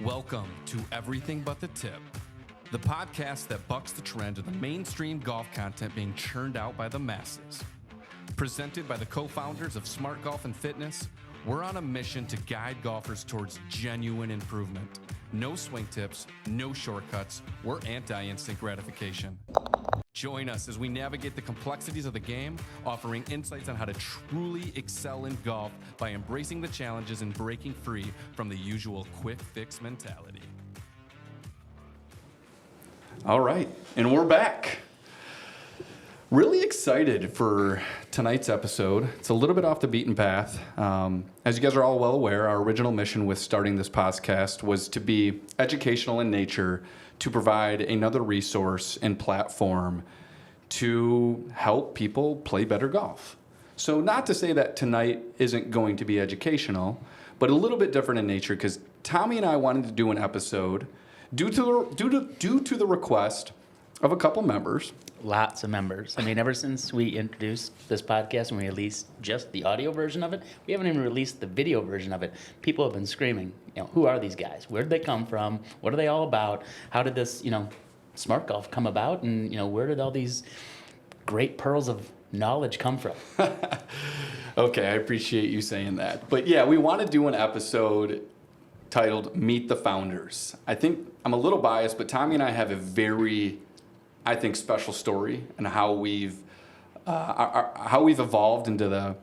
Welcome to Everything But the Tip, the podcast that bucks the trend of the mainstream golf content being churned out by the masses. Presented by the co-founders of Smart Golf and Fitness, we're on a mission to guide golfers towards genuine improvement. No swing tips, no shortcuts, we're anti-instant gratification. Join us as we navigate the complexities of the game, offering insights on how to truly excel in golf by embracing the challenges and breaking free from the usual quick fix mentality. All right, and we're back. Really excited for tonight's episode. It's a little bit off the beaten path. As you guys are all well aware, our original mission with starting this podcast was to be educational in nature, to provide another resource and platform to help people play better golf. So not to say that tonight isn't going to be educational, but a little bit different in nature, because Tommy and I wanted to do an episode due to the request of a couple members. Lots of members. I mean, ever since we introduced this podcast and we released just the audio version of it, we haven't even released the video version of it. People have been screaming, who are these guys? Where did they come from? What are they all about? How did this, Smart Golf come about? And, where did all these great pearls of knowledge come from? Okay, I appreciate you saying that. But yeah, we want to do an episode titled Meet the Founders. I think I'm a little biased, but Tommy and I have a very, I think, special story and how we've evolved into the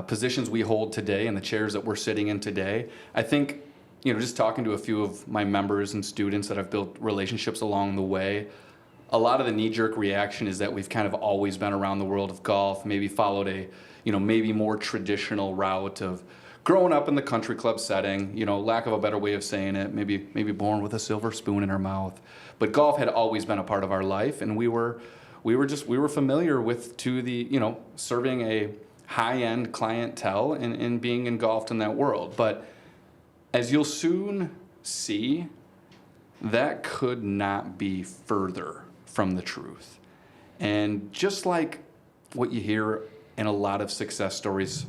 positions we hold today and the chairs that we're sitting in today. I think, just talking to a few of my members and students that I've built relationships along the way, a lot of the knee-jerk reaction is that we've kind of always been around the world of golf, maybe followed a, maybe more traditional route of growing up in the country club setting, lack of a better way of saying it, maybe born with a silver spoon in our mouth. But golf had always been a part of our life, and we were familiar with serving a high-end clientele and being engulfed in that world. But as you'll soon see, that could not be further from the truth. And just like what you hear in a lot of success stories,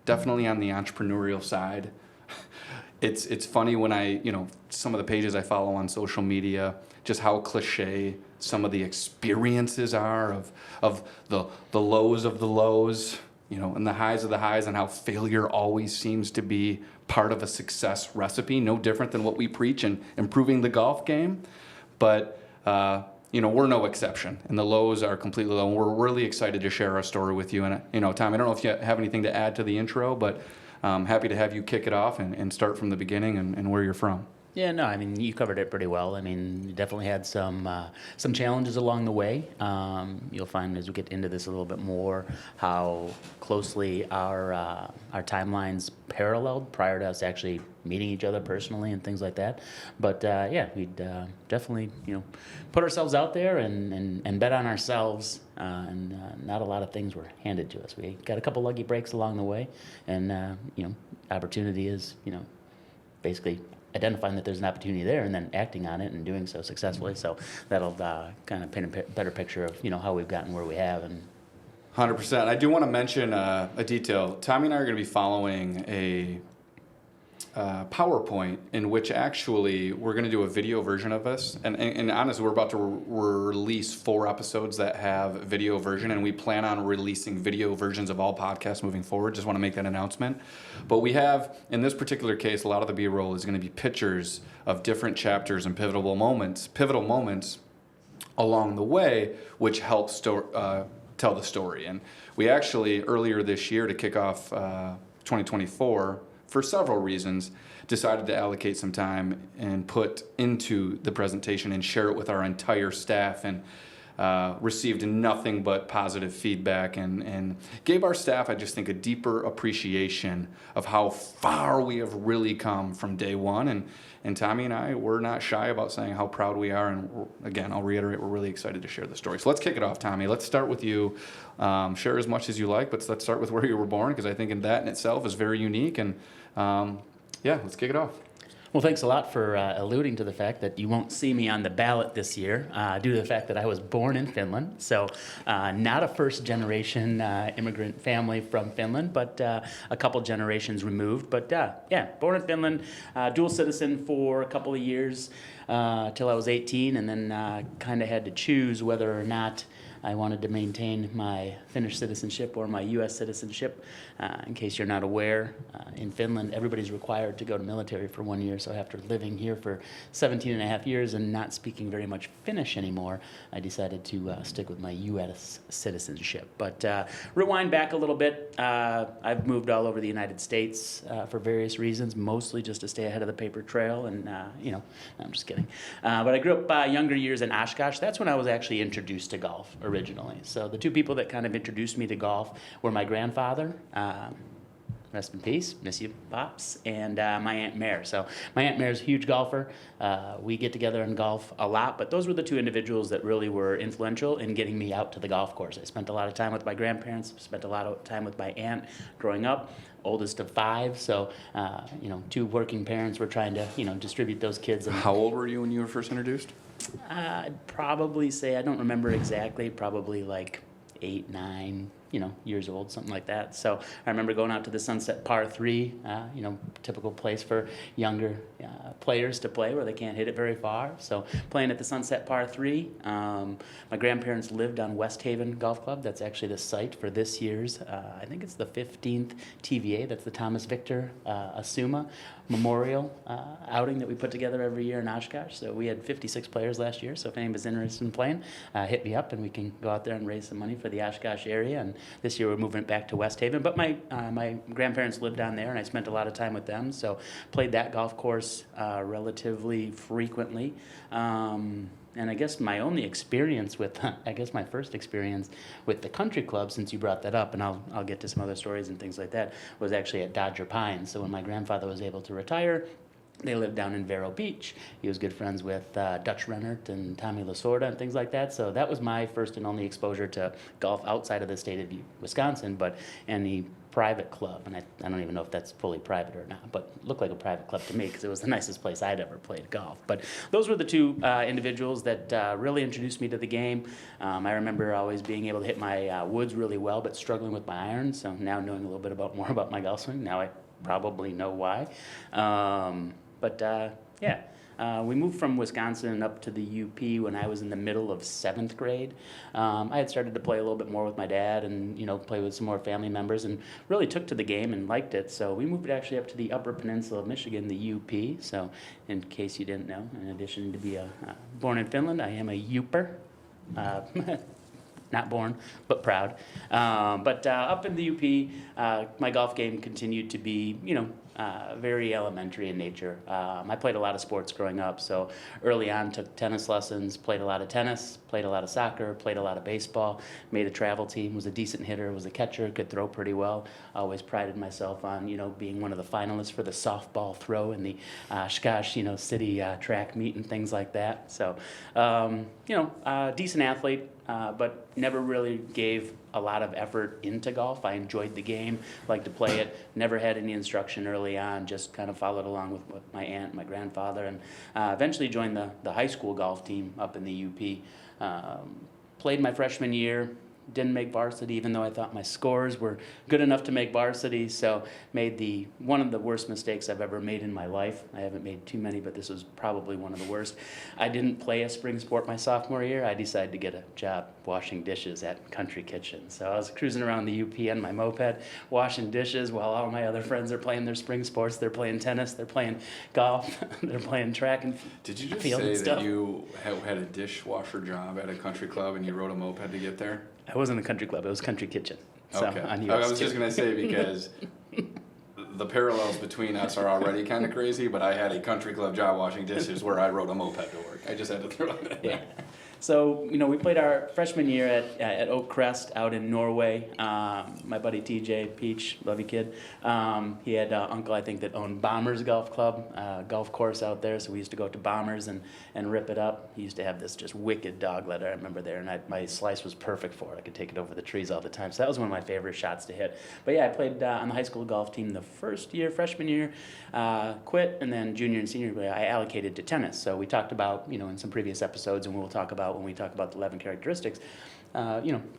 definitely on the entrepreneurial side, it's funny when I, some of the pages I follow on social media, just how cliche some of the experiences are of the lows of the lows, and the highs of the highs, and how failure always seems to be part of a success recipe, no different than what we preach in improving the golf game. But, we're no exception, and the lows are completely low, and we're really excited to share our story with you. And, Tom, I don't know if you have anything to add to the intro, but I'm happy to have you kick it off and start from the beginning and where you're from. Yeah, no, I mean, you covered it pretty well. I mean, you definitely had some challenges along the way. You'll find as we get into this a little bit more how closely our timelines paralleled prior to us actually meeting each other personally and things like that. But we'd definitely put ourselves out there and bet on ourselves. And not a lot of things were handed to us. We got a couple lucky breaks along the way, and opportunity is basically identifying that there's an opportunity there and then acting on it and doing so successfully. So that'll kind of paint a better picture of how we've gotten where we have. And 100%. I do want to mention a detail. Tommy and I are going to be following a PowerPoint in which actually we're going to do a video version of us. And honestly, we're about to release 4 episodes that have video version, and we plan on releasing video versions of all podcasts moving forward. Just want to make that announcement. But we have, in this particular case, a lot of the B-roll is going to be pictures of different chapters and pivotal moments along the way, which helps tell the story. And we actually, earlier this year, to kick off 2024, for several reasons, decided to allocate some time and put into the presentation and share it with our entire staff, and received nothing but positive feedback and gave our staff, I just think, a deeper appreciation of how far we have really come from day one. And Tommy and I, we're not shy about saying how proud we are. And again, I'll reiterate, we're really excited to share the story. So let's kick it off, Tommy. Let's start with you. Share as much as you like, but let's start with where you were born, because I think that in itself is very unique. And let's kick it off. Well, thanks a lot for alluding to the fact that you won't see me on the ballot this year due to the fact that I was born in Finland. So, not a first generation immigrant family from Finland, but a couple generations removed. But yeah, born in Finland, dual citizen for a couple of years till I was 18, and then kind of had to choose whether or not I wanted to maintain my Finnish citizenship or my U.S. citizenship. In case you're not aware, in Finland, everybody's required to go to military for 1 year. So after living here for 17 and a half years and not speaking very much Finnish anymore, I decided to stick with my U.S. citizenship. But rewind back a little bit. I've moved all over the United States for various reasons, mostly just to stay ahead of the paper trail. And, no, I'm just kidding. But I grew up younger years in Oshkosh. That's when I was actually introduced to golf originally. So the two people that kind of introduced me to golf were my grandfather, rest in peace, miss you, Pops, and my Aunt Mare. So my Aunt Mare's a huge golfer. We get together and golf a lot, but those were the two individuals that really were influential in getting me out to the golf course. I spent a lot of time with my grandparents, spent a lot of time with my aunt growing up, oldest of 5. So, two working parents were trying to, distribute those kids. And How old were you when you were first introduced? I'd probably say, I don't remember exactly, probably like 8, 9, years old, something like that. So I remember going out to the Sunset Par 3, typical place for younger players to play where they can't hit it very far. So playing at the Sunset Par 3. My grandparents lived on West Haven Golf Club. That's actually the site for this year's, I think it's the 15th TVA. That's the Thomas Victor Asuma Memorial outing that we put together every year in Oshkosh. So we had 56 players last year. So if anybody's interested in playing, hit me up and we can go out there and raise some money for the Oshkosh area. And this year we're moving it back to West Haven. But my grandparents lived down there, and I spent a lot of time with them. So played that golf course relatively frequently. And I guess my only experience with, my first experience with the country club, since you brought that up, and I'll get to some other stories and things like that, was actually at Dodger Pines. So when my grandfather was able to retire, they lived down in Vero Beach. He was good friends with Dutch Rennert and Tommy Lasorda and things like that. So that was my first and only exposure to golf outside of the state of Wisconsin, but any private club. And I don't even know if that's fully private or not, but it looked like a private club to me because it was the nicest place I'd ever played golf. But those were the two individuals that really introduced me to the game. I remember always being able to hit my woods really well, but struggling with my irons. So now knowing a little bit more about my golf swing, now I probably know why. We moved from Wisconsin up to the UP when I was in the middle of 7th grade. I had started to play a little bit more with my dad and, play with some more family members and really took to the game and liked it. So we moved actually up to the Upper Peninsula of Michigan, the UP. So in case you didn't know, in addition to be born in Finland, I am a Uper. Not born, but proud. Up in the UP, my golf game continued to be, very elementary in nature. I played a lot of sports growing up, so early on took tennis lessons, played a lot of tennis, played a lot of soccer, played a lot of baseball, made a travel team, was a decent hitter, was a catcher, could throw pretty well. Always prided myself on, being one of the finalists for the softball throw in the Oshkosh, city track meet and things like that. So, decent athlete. But never really gave a lot of effort into golf. I enjoyed the game, liked to play it, never had any instruction early on, just kind of followed along with my aunt, my grandfather, and eventually joined the high school golf team up in the UP. Played my freshman year, didn't make varsity, even though I thought my scores were good enough to make varsity. So made one of the worst mistakes I've ever made in my life. I haven't made too many, but this was probably one of the worst. I didn't play a spring sport my sophomore year. I decided to get a job washing dishes at Country Kitchen. So I was cruising around the UP on my moped, washing dishes while all my other friends are playing their spring sports. They're playing tennis, they're playing golf, they're playing track and Did you just field say and stuff. that you had a dishwasher job at a country club and you rode a moped to get there? I wasn't a country club, it was Country Kitchen. So Okay. on I US was just going to say because the parallels between us are already kind of crazy, but I had a country club job washing dishes where I rode a moped to work. I just had to throw that in there. So, we played our freshman year at Oak Crest out in Norway. My buddy TJ, Peach, love you kid. He had an uncle, I think, that owned Bombers Golf Club, golf course out there. So we used to go to Bombers and rip it up. He used to have this just wicked dogleg, I remember there. And my slice was perfect for it. I could take it over the trees all the time. So that was one of my favorite shots to hit. But yeah, I played on the high school golf team the first year, freshman year, quit, and then junior and senior year, I allocated to tennis. So we talked about, in some previous episodes, and we'll talk about when we talk about the 11 characteristics,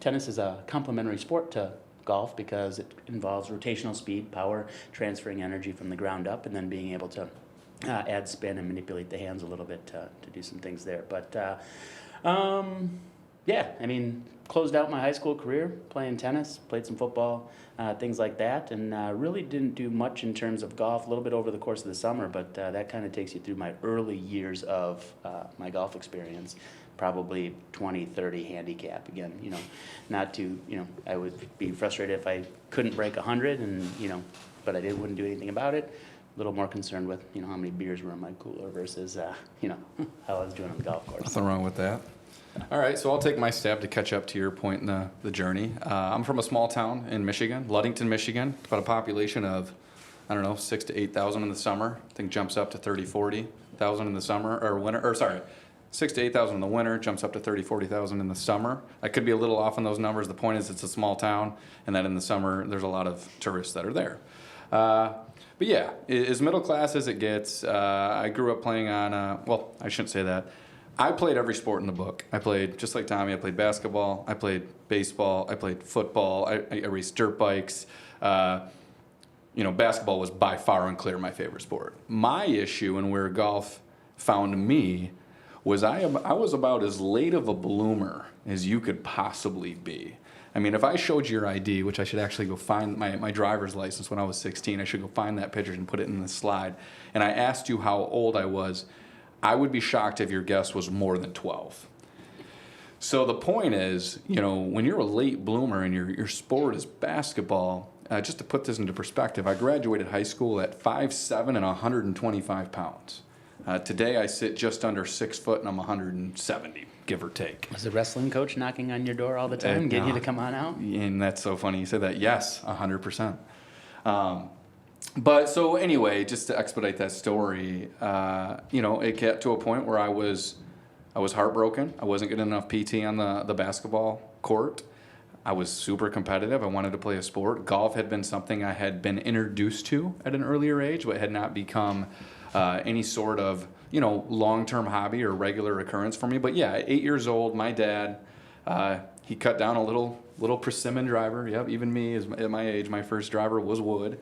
tennis is a complementary sport to golf because it involves rotational speed, power, transferring energy from the ground up, and then being able to add spin and manipulate the hands a little bit to do some things there. But closed out my high school career playing tennis, played some football, things like that, and really didn't do much in terms of golf, a little bit over the course of the summer, but that kind of takes you through my early years of my golf experience, probably 20, 30 handicap. Again, not to, I would be frustrated if I couldn't break 100, and, but I wouldn't do anything about it. A little more concerned with, how many beers were in my cooler versus, how I was doing on the golf course. Nothing wrong with that. All right, so I'll take my stab to catch up to your point in the journey. I'm from a small town in Michigan, Ludington, Michigan. It's about a population of, 6,000 to 8,000 in the summer. I think jumps up to 30, 40,000 in the summer, or winter, 6,000 to 8,000 in the winter, jumps up to 30, 40,000 in the summer. I could be a little off on those numbers. The point is it's a small town, and that in the summer, there's a lot of tourists that are there. But yeah, as middle class as it gets, I grew up playing on, I shouldn't say that. I played every sport in the book. I played, just like Tommy, I played basketball, I played baseball, I played football, I raced dirt bikes. Basketball was by far and clear my favorite sport. My issue and where golf found me was I was about as late of a bloomer as you could possibly be. I mean, if I showed you your ID, which I should actually go find my driver's license when I was 16, I should go find that picture and put it in the slide, and I asked you how old I was, I would be shocked if your guess was more than 12. So the point is, when you're a late bloomer and your sport is basketball, just to put this into perspective, I graduated high school at 5'7" and 125 pounds. Today I sit just under 6 foot and I'm 170, give or take. Was the wrestling coach knocking on your door all the time, getting you to come on out? And that's so funny you said that. Yes, 100%. But so anyway, just to expedite that story, it got to a point where I was heartbroken. I wasn't getting enough PT on the basketball court. I was super competitive. I wanted to play a sport. Golf had been something I had been introduced to at an earlier age, but had not become any sort of, long-term hobby or regular occurrence for me. But yeah, at 8 years old, my dad, he cut down a little persimmon driver. Yep, even me at my age, my first driver was wood.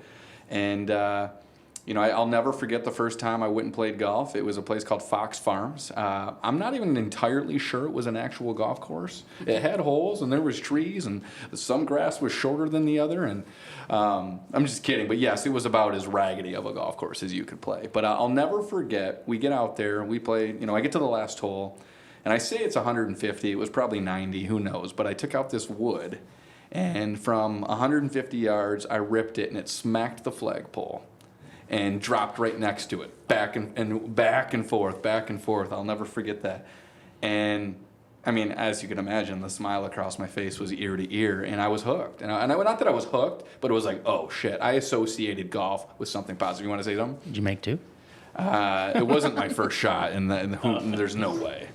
And, I'll never forget the first time I went and played golf. It was a place called Fox Farms. I'm not even entirely sure it was an actual golf course. It had holes and there was trees and some grass was shorter than the other. And I'm just kidding. But yes, it was about as raggedy of a golf course as you could play. But I'll never forget, we get out there, we play, I get to the last hole. And I say it's 150. It was probably 90. Who knows? But I took out this wood. And from 150 yards, I ripped it, and it smacked the flagpole and dropped right next to it, back and forth, back and forth. I'll never forget that. And, I mean, as you can imagine, the smile across my face was ear to ear, and I was hooked. And not that I was hooked, but it was like, oh, shit. I associated golf with something positive. You want to say something? Did you make two? It wasn't my first shot, and there's no way.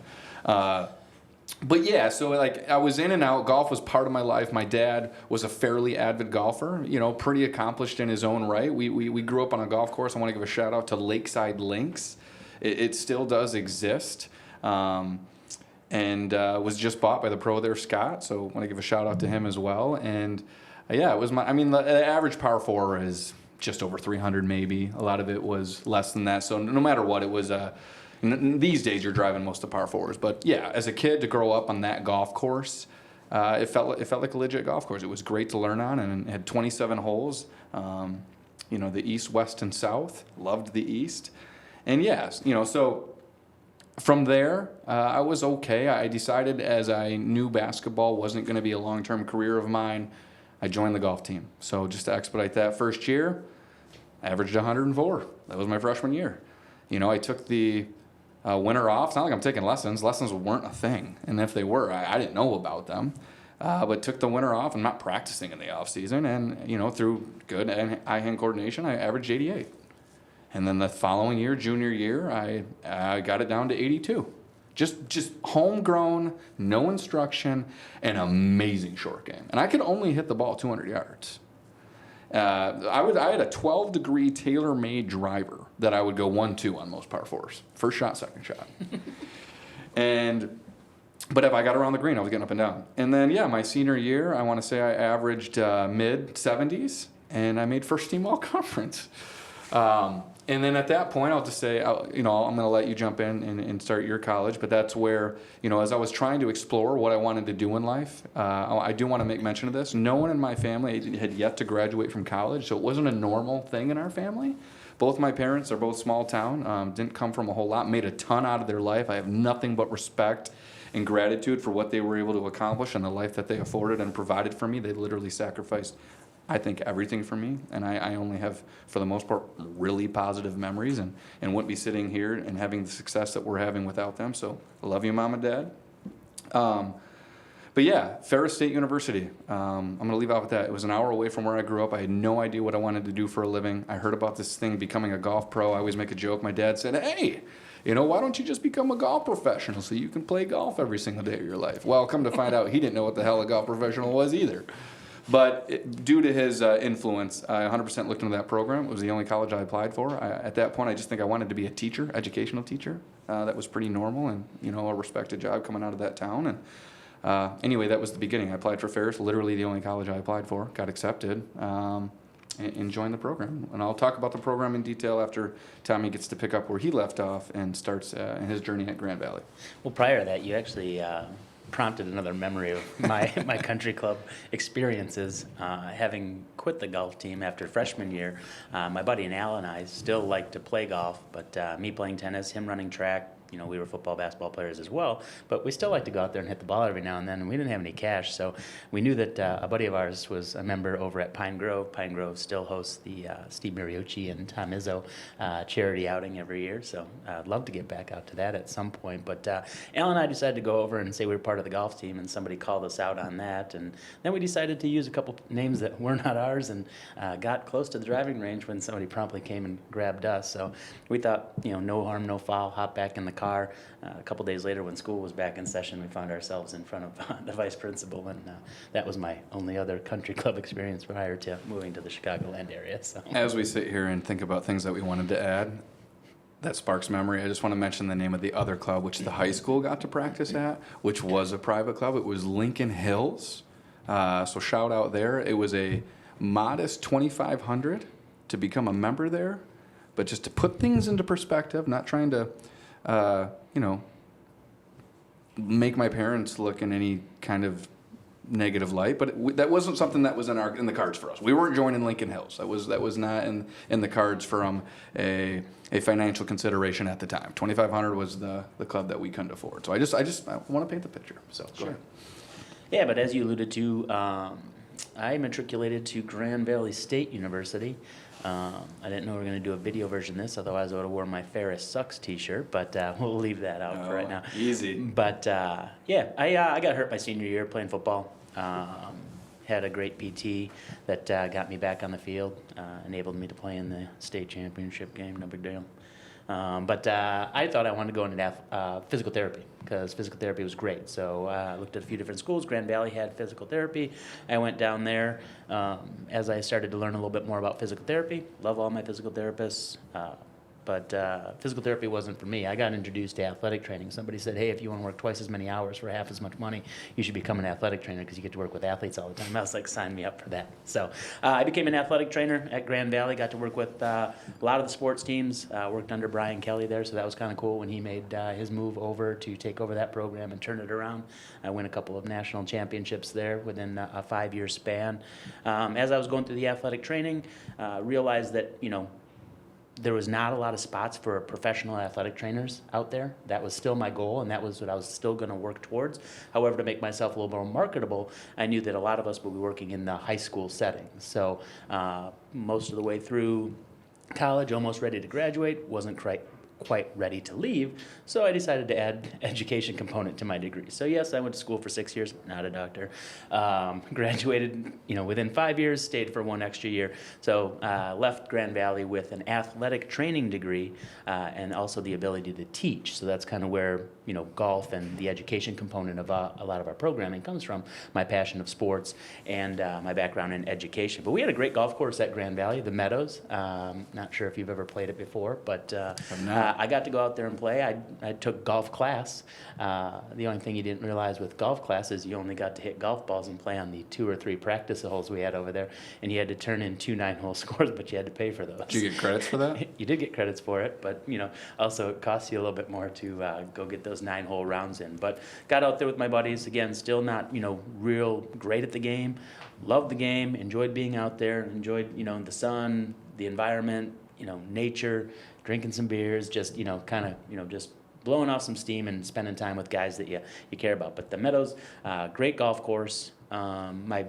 But yeah, so I was in and out. Golf was part of my life. My dad was a fairly avid golfer, pretty accomplished in his own right. We grew up on a golf course. I want to give a shout out to Lakeside Links. It still does exist, and was just bought by the pro there, Scott. So I want to give a shout out to him as well. And yeah, it was the average par 4 is just over 300 maybe. A lot of it was less than that. So no matter what, it was these days you're driving most of par 4s, but yeah, as a kid to grow up on that golf course, it felt like a legit golf course. It was great to learn on, and it had 27 holes. The east, west, and south. Loved the east, and yes, so from there I was okay. I decided as I knew basketball wasn't going to be a long-term career of mine, I joined the golf team. So just to expedite that, first year, averaged 104. That was my freshman year. I took the Winter off, it's not like I'm taking lessons. Lessons weren't a thing. And if they were, I didn't know about them. But took the winter off. I'm not practicing in the off season. And, through good eye-hand coordination, I averaged 88. And then the following year, junior year, I got it down to 82. Just homegrown, no instruction, and amazing short game. And I could only hit the ball 200 yards. I had a 12-degree tailor-made driver that I would go 1-2 on most par fours. First shot, second shot. But if I got around the green, I was getting up and down. And then, my senior year, I want to say I averaged mid-70s, and I made first team all-conference. And then at that point, I'll just say, I'm going to let you jump in and start your college. But that's where, as I was trying to explore what I wanted to do in life, I do want to make mention of this. No one in my family had yet to graduate from college, so it wasn't a normal thing in our family. Both my parents are both small town, didn't come from a whole lot, made a ton out of their life. I have nothing but respect and gratitude for what they were able to accomplish and the life that they afforded and provided for me. They literally sacrificed, I think, everything for me, and I only have, for the most part, really positive memories, and wouldn't be sitting here and having the success that we're having without them. So I love you, Mom and Dad. But yeah, Ferris State University. I'm going to leave out with that. It was an hour away from where I grew up. I had no idea what I wanted to do for a living. I heard about this thing, becoming a golf pro. I always make a joke. My dad said, hey, why don't you just become a golf professional so you can play golf every single day of your life? Well, come to find out, he didn't know what the hell a golf professional was either. But due to his influence, I 100% looked into that program. It was the only college I applied for. At that point, I just think I wanted to be a teacher, educational teacher. That was pretty normal and, a respected job coming out of that town. And anyway, that was the beginning. I applied for Ferris, literally the only college I applied for, got accepted, and joined the program. And I'll talk about the program in detail after Tommy gets to pick up where he left off and starts in his journey at Grand Valley. Well, prior to that, you actually prompted another memory of my country club experiences. Having quit the golf team after freshman year, my buddy and Al and I still like to play golf, but me playing tennis, him running track, we were football, basketball players as well, but we still like to go out there and hit the ball every now and then, and we didn't have any cash, so we knew that a buddy of ours was a member over at Pine Grove. Pine Grove still hosts the Steve Mariucci and Tom Izzo charity outing every year, so I'd love to get back out to that at some point, but Al and I decided to go over and say we were part of the golf team, and somebody called us out on that, and then we decided to use a couple names that were not ours, and got close to the driving range when somebody promptly came and grabbed us, so we thought, no harm, no foul, hop back in the car. A couple days later, when school was back in session, we found ourselves in front of the vice principal, and that was my only other country club experience prior to moving to the Chicagoland area. So, as we sit here and think about things that we wanted to add, that sparks memory. I just want to mention the name of the other club, which the high school got to practice at, which was a private club. It was Lincoln Hills. So shout out there. It was a modest $2,500 to become a member there, but just to put things into perspective, not trying to make my parents look in any kind of negative light, but that wasn't something that was in the cards for us. We weren't joining Lincoln Hills. That was not in the cards from a financial consideration at the time. $2,500 was the club that we couldn't afford. So I want to paint the picture. So go ahead. Yeah, but as you alluded to, I matriculated to Grand Valley State University. I didn't know we were going to do a video version of this, otherwise I would have worn my Ferris Sucks t-shirt, but we'll leave that out for right now. Easy. But I got hurt my senior year playing football. Had a great PT that got me back on the field, enabled me to play in the state championship game, no big deal. But I thought I wanted to go into physical therapy because physical therapy was great. So I looked at a few different schools. Grand Valley had physical therapy. I went down there. As I started to learn a little bit more about physical therapy, love all my physical therapists. But physical therapy wasn't for me. I got introduced to athletic training. Somebody said, hey, if you want to work twice as many hours for half as much money, you should become an athletic trainer because you get to work with athletes all the time. I was like, sign me up for that. So I became an athletic trainer at Grand Valley, got to work with a lot of the sports teams, worked under Brian Kelly there, so that was kind of cool when he made his move over to take over that program and turn it around. I won a couple of national championships there within a 5-year span. As I was going through the athletic training, realized that, there was not a lot of spots for professional athletic trainers out there. That was still my goal, and that was what I was still going to work towards. However, to make myself a little more marketable, I knew that a lot of us would be working in the high school setting. So most of the way through college, almost ready to graduate, wasn't quite ready to leave, so I decided to add education component to my degree. So yes, I went to school for 6 years, not a doctor. Graduated, within 5 years, stayed for 1 extra year. So left Grand Valley with an athletic training degree and also the ability to teach. So that's kind of where golf and the education component of a lot of our programming comes from. My passion of sports and my background in education. But we had a great golf course at Grand Valley, the Meadows. Not sure if you've ever played it before, but I got to go out there and play. I took golf class. The only thing you didn't realize with golf class is you only got to hit golf balls and play on the 2 or 3 practice holes we had over there, and you had to turn in 2 9-hole scores, but you had to pay for those. Did you get credits for that? You did get credits for it, but also it costs you a little bit more to go get those 9-hole rounds in. But got out there with my buddies, again, still not real great at the game. Loved the game, enjoyed being out there, enjoyed the sun, the environment, nature, drinking some beers, just just blowing off some steam and spending time with guys that you care about. But the Meadows, great golf course. My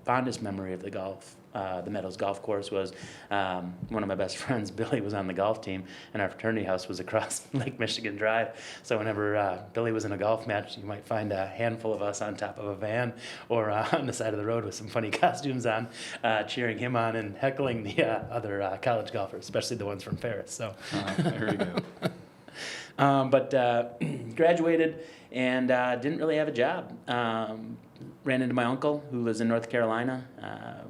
fondest memory of the Meadows golf course was one of my best friends, Billy, was on the golf team, and our fraternity house was across Lake Michigan Drive. So whenever Billy was in a golf match, you might find a handful of us on top of a van or on the side of the road with some funny costumes on, cheering him on and heckling the other college golfers, especially the ones from Ferris. So There you go. But graduated and didn't really have a job. Ran into my uncle who lives in North Carolina.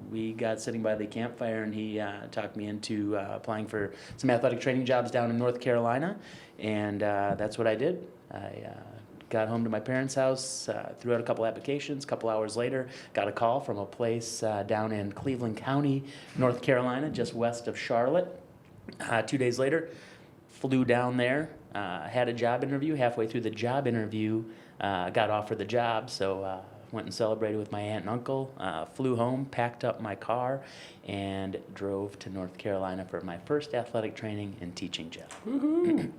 We got sitting by the campfire, and he talked me into applying for some athletic training jobs down in North Carolina, and that's what I did. I got home to my parents' house, threw out a couple applications. A couple hours later, got a call from a place down in Cleveland County, North Carolina, just west of Charlotte. 2 days later, flew down there, had a job interview. Halfway through the job interview, got offered the job, so went and celebrated with my aunt and uncle, flew home, packed up my car, and drove to North Carolina for my first athletic training and teaching job. Woohoo!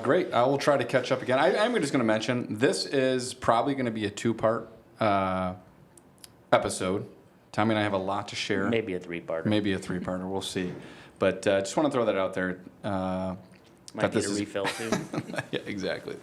Great. I will try to catch up again. I'm just going to mention, this is probably going to be a 2-part episode. Tommy and I have a lot to share. Maybe a 3-parter. Maybe a 3-parter. We'll see. But just want to throw that out there. Might need a refill, too. Yeah, exactly.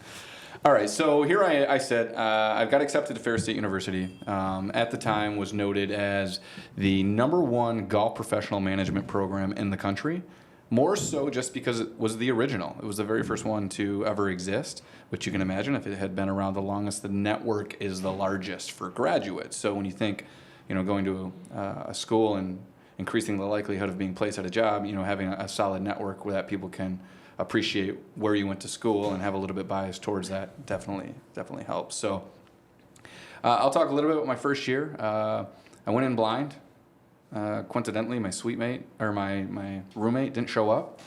All right, so here I said, I've got accepted to Ferris State University. At the time was noted as the #1 golf professional management program in the country. More so just because it was the original. It was the very first one to ever exist, which you can imagine if it had been around the longest, the network is the largest for graduates. So when you think, going to a school and increasing the likelihood of being placed at a job, having a solid network where that people can appreciate where you went to school and have a little bit bias towards that definitely helps. So I'll talk a little bit about my first year. I went in blind. Coincidentally, my suite mate or my roommate didn't show up.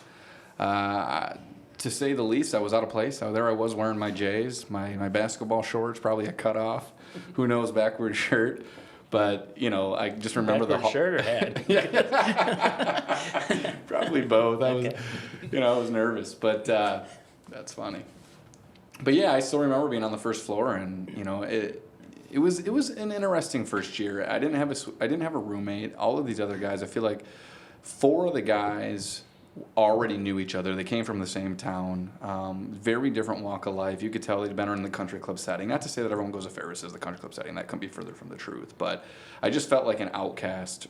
To say the least, I was out of place. So there I was wearing my J's, my basketball shorts, probably a cutoff, who knows, backward shirt. But, I just remember shirt or hat? Yeah. Probably both. I was nervous, but that's funny. But yeah, I still remember being on the first floor, and it was an interesting first year. I didn't have a roommate. All of these other guys, I feel like 4 of the guys already knew each other. They came from the same town. Very different walk of life. You could tell they'd been in the country club setting. Not to say that everyone goes to Ferris as the country club setting. That couldn't be further from the truth. But I just felt like an outcast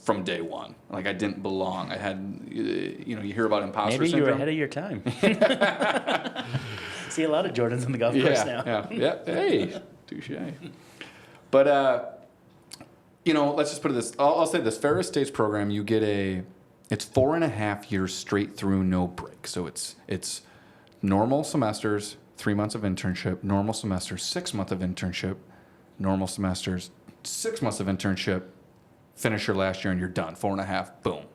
from day one. Like I didn't belong. I had, you hear about imposter syndrome. Maybe you were ahead of your time. See a lot of Jordans on the golf course now. Yeah. Hey, touche. But, let's just put it this. I'll say this. Ferris State's program, you get it's 4.5 years straight through, no break. So it's normal semesters, 3 months of internship, normal semesters, 6 months of internship, normal semesters, 6 months of internship, finish your last year and you're done. 4.5, boom.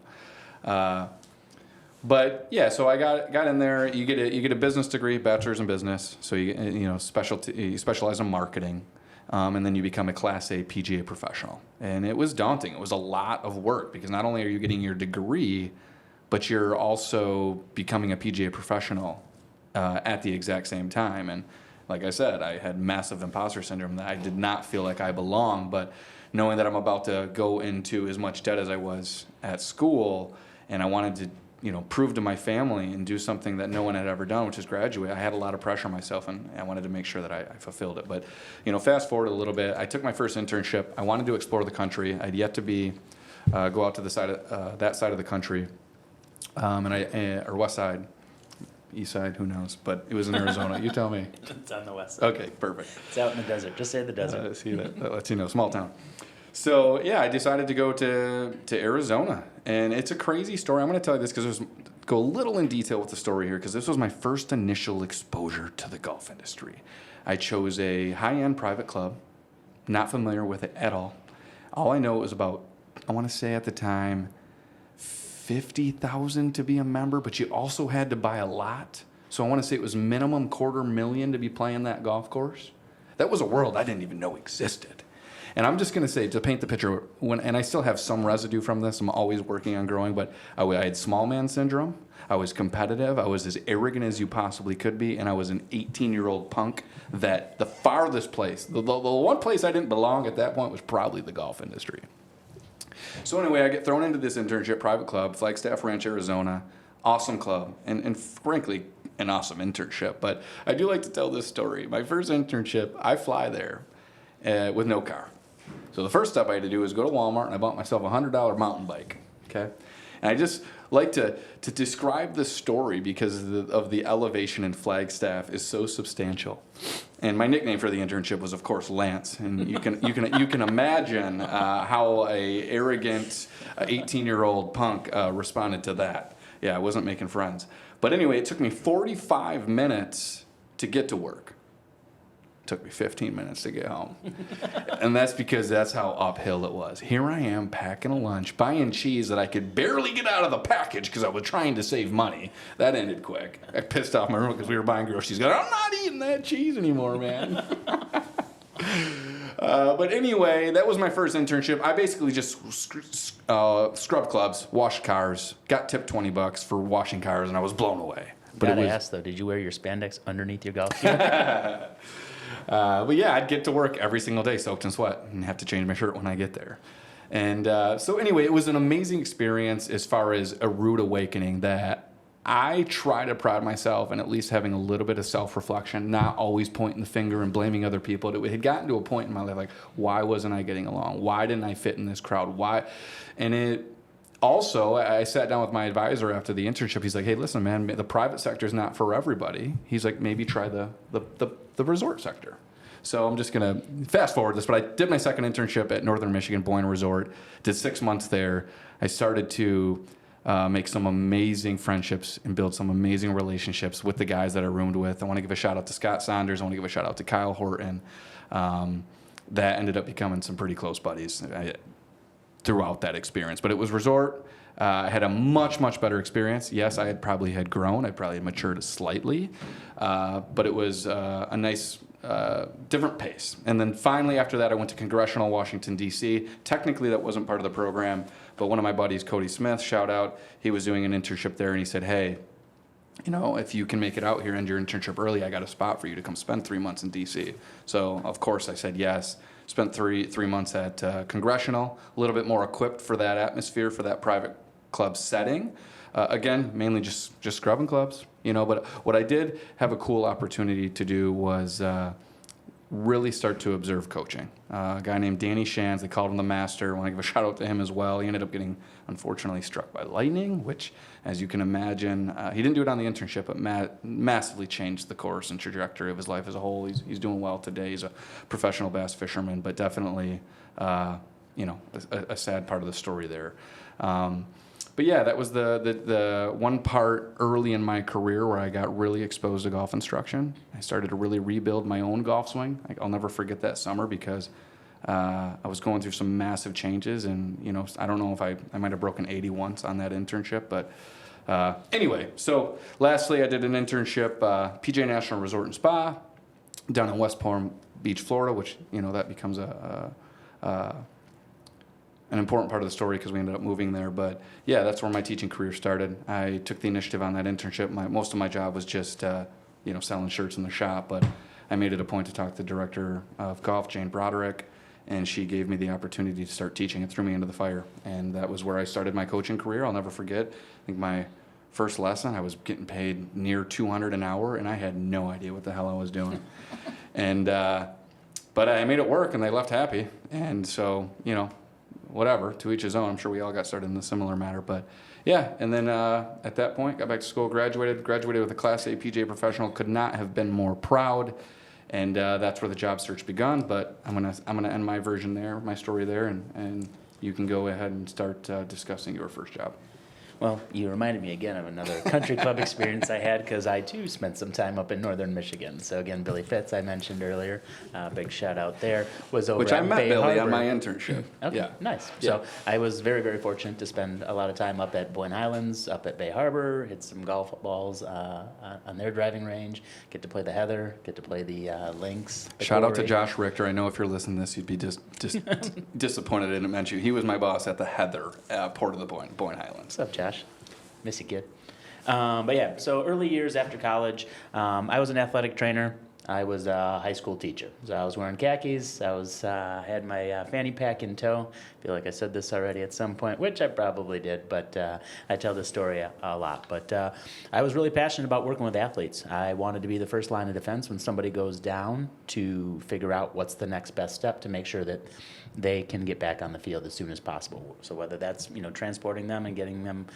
But yeah, so I got in there. You get a business degree, bachelor's in business. So you specialize in marketing. And then you become a Class A PGA professional. And it was daunting. It was a lot of work because not only are you getting your degree, but you're also becoming a PGA professional at the exact same time. And like I said, I had massive imposter syndrome that I did not feel like I belonged. But knowing that I'm about to go into as much debt as I was at school, and I wanted to prove to my family and do something that no one had ever done, which is graduate. I had a lot of pressure on myself, and I wanted to make sure that I fulfilled it. But, fast forward a little bit, I took my first internship. I wanted to explore the country. I'd yet to go out to the side of that side of the country, or west side, east side, who knows? But it was in Arizona. You tell me. It's on the west side. Okay, perfect. It's out in the desert. Just say the desert. See, that lets you know, small town. So yeah, I decided to go to Arizona, and it's a crazy story. I'm going to tell you this because go a little in detail with the story here, because this was my first initial exposure to the golf industry. I chose a high-end private club, not familiar with it at all. All I know it was about, I want to say at the time, $50,000 to be a member, but you also had to buy a lot. So I want to say it was minimum $250,000 to be playing that golf course. That was a world I didn't even know existed. And I'm just going to say, to paint the picture, and I still have some residue from this, I'm always working on growing, but I had small man syndrome. I was competitive. I was as arrogant as you possibly could be, and I was an 18-year-old punk that the farthest place, the one place I didn't belong at that point was probably the golf industry. So anyway, I get thrown into this internship, private club, Flagstaff Ranch, Arizona. Awesome club, and frankly, an awesome internship. But I do like to tell this story. My first internship, I fly there with no car. So the first step I had to do was go to Walmart, and I bought myself a $100 mountain bike, okay? And I just like to describe the story because of the elevation in Flagstaff is so substantial. And my nickname for the internship was, of course, Lance. And you can imagine how a arrogant 18-year-old punk responded to that. Yeah, I wasn't making friends. But anyway, it took me 45 minutes to get to work. Took me 15 minutes to get home. And that's because that's how uphill it was. Here I am packing a lunch, buying cheese that I could barely get out of the package because I was trying to save money. That ended quick. I pissed off my room because we were buying groceries. I'm not eating that cheese anymore, man. But anyway, that was my first internship. I basically just scrubbed clubs, washed cars, got tipped $20 for washing cars, and I was blown away. But Gotta ask though, did you wear your spandex underneath your golf gear? But yeah, I'd get to work every single day soaked in sweat and have to change my shirt when I get there. And so anyway, it was an amazing experience as far as a rude awakening that I try to pride myself in at least having a little bit of self-reflection, not always pointing the finger and blaming other people. It had gotten to a point in my life like, why wasn't I getting along? Why didn't I fit in this crowd? Why? And it also, I sat down with my advisor after the internship. He's like, hey, listen, man, the private sector is not for everybody. He's like, maybe try the resort sector. So I'm just going to fast forward this, but I did my second internship at Northern Michigan Boyne Resort, did 6 months there. I started to make some amazing friendships and build some amazing relationships with the guys that I roomed with. I want to give a shout out to Scott Saunders. I want to give a shout out to Kyle Horton. That ended up becoming some pretty close buddies throughout that experience. But it was resort. I had a much, much better experience. Yes, I probably had grown. I probably had matured slightly. But it was a nice, different pace. And then finally, after that, I went to Congressional Washington, D.C. Technically, that wasn't part of the program. But one of my buddies, Cody Smith, shout out, he was doing an internship there. And he said, hey, if you can make it out here, end your internship early, I got a spot for you to come spend 3 months in D.C. So, of course, I said yes. Spent three months at Congressional, a little bit more equipped for that atmosphere, for that private club setting. Again, mainly just scrubbing clubs, But what I did have a cool opportunity to do was really start to observe coaching. A guy named Danny Shands, they called him the master. I want to give a shout out to him as well. He ended up getting, unfortunately, struck by lightning, which, as you can imagine, he didn't do it on the internship, but massively changed the course and trajectory of his life as a whole. He's doing well today. He's a professional bass fisherman, but definitely, a sad part of the story there. But yeah, that was the one part early in my career where I got really exposed to golf instruction. I started to really rebuild my own golf swing. I'll never forget that summer because I was going through some massive changes, and I don't know if I might have broken 80 once on that internship, but anyway. So lastly, I did an internship, PJ National Resort and Spa, down in West Palm Beach, Florida, which that becomes an important part of the story because we ended up moving there. But yeah, that's where my teaching career started. I took the initiative on that internship. Most of my job was just, selling shirts in the shop. But I made it a point to talk to the director of golf, Jane Broderick, and she gave me the opportunity to start teaching. It threw me into the fire. And that was where I started my coaching career. I'll never forget. I think my first lesson, I was getting paid near $200 an hour, and I had no idea what the hell I was doing. And but I made it work, and they left happy. And so, whatever, to each his own. I'm sure we all got started in a similar manner. But yeah, and then at that point, got back to school, graduated with a Class A PGA professional. Could not have been more proud. And that's where the job search begun. But I'm gonna end my version there, my story there, and you can go ahead and start discussing your first job. Well, you reminded me again of another country club experience I had, because I too spent some time up in northern Michigan. So again, Billy Fitz, I mentioned earlier, big shout out there, was over Which at I met Bay Billy Harbor. on my internship. Okay, Yeah. nice. Yeah. So I was very, very fortunate to spend a lot of time up at Boyne Islands, up at Bay Harbor, hit some golf balls on their driving range, get to play the Heather, get to play the Lynx. the Shout out to Quarry. Josh Richter. I know if you're listening to this, you'd be just disappointed I didn't mention you. He was my boss at the Heather, Port of the Boyne Highlands. What's up, Josh? Miss you, kid. But yeah, so early years after college, I was an athletic trainer. I was a high school teacher. So I was wearing khakis. I had my fanny pack in tow. I feel like I said this already at some point, which I probably did, but I tell this story a lot. But I was really passionate about working with athletes. I wanted to be the first line of defense when somebody goes down, to figure out what's the next best step to make sure that they can get back on the field as soon as possible. So whether that's transporting them and getting them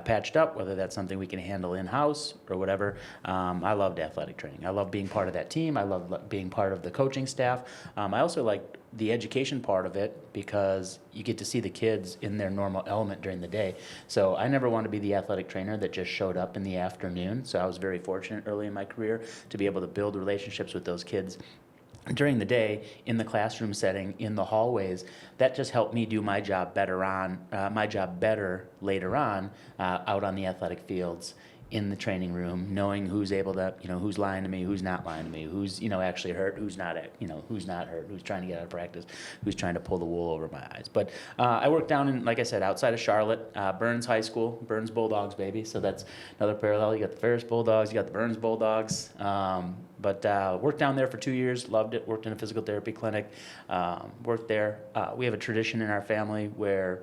patched up, whether that's something we can handle in-house or whatever, I loved athletic training. I loved being part of that team. I loved being part of the coaching staff. I also liked the education part of it, because you get to see the kids in their normal element during the day. So I never wanted to be the athletic trainer that just showed up in the afternoon. So I was very fortunate early in my career to be able to build relationships with those kids during the day, in the classroom setting, in the hallways. That just helped me do my job better later on, out on the athletic fields, in the training room, knowing who's able to, who's lying to me, who's not lying to me, who's, actually hurt, who's not hurt, who's trying to get out of practice, who's trying to pull the wool over my eyes. But I worked down in, like I said, outside of Charlotte, Burns High School, Burns Bulldogs, baby. So that's another parallel. You got the Ferris Bulldogs, you got the Burns Bulldogs. But worked down there for 2 years, loved it, worked in a physical therapy clinic, worked there. We have a tradition in our family where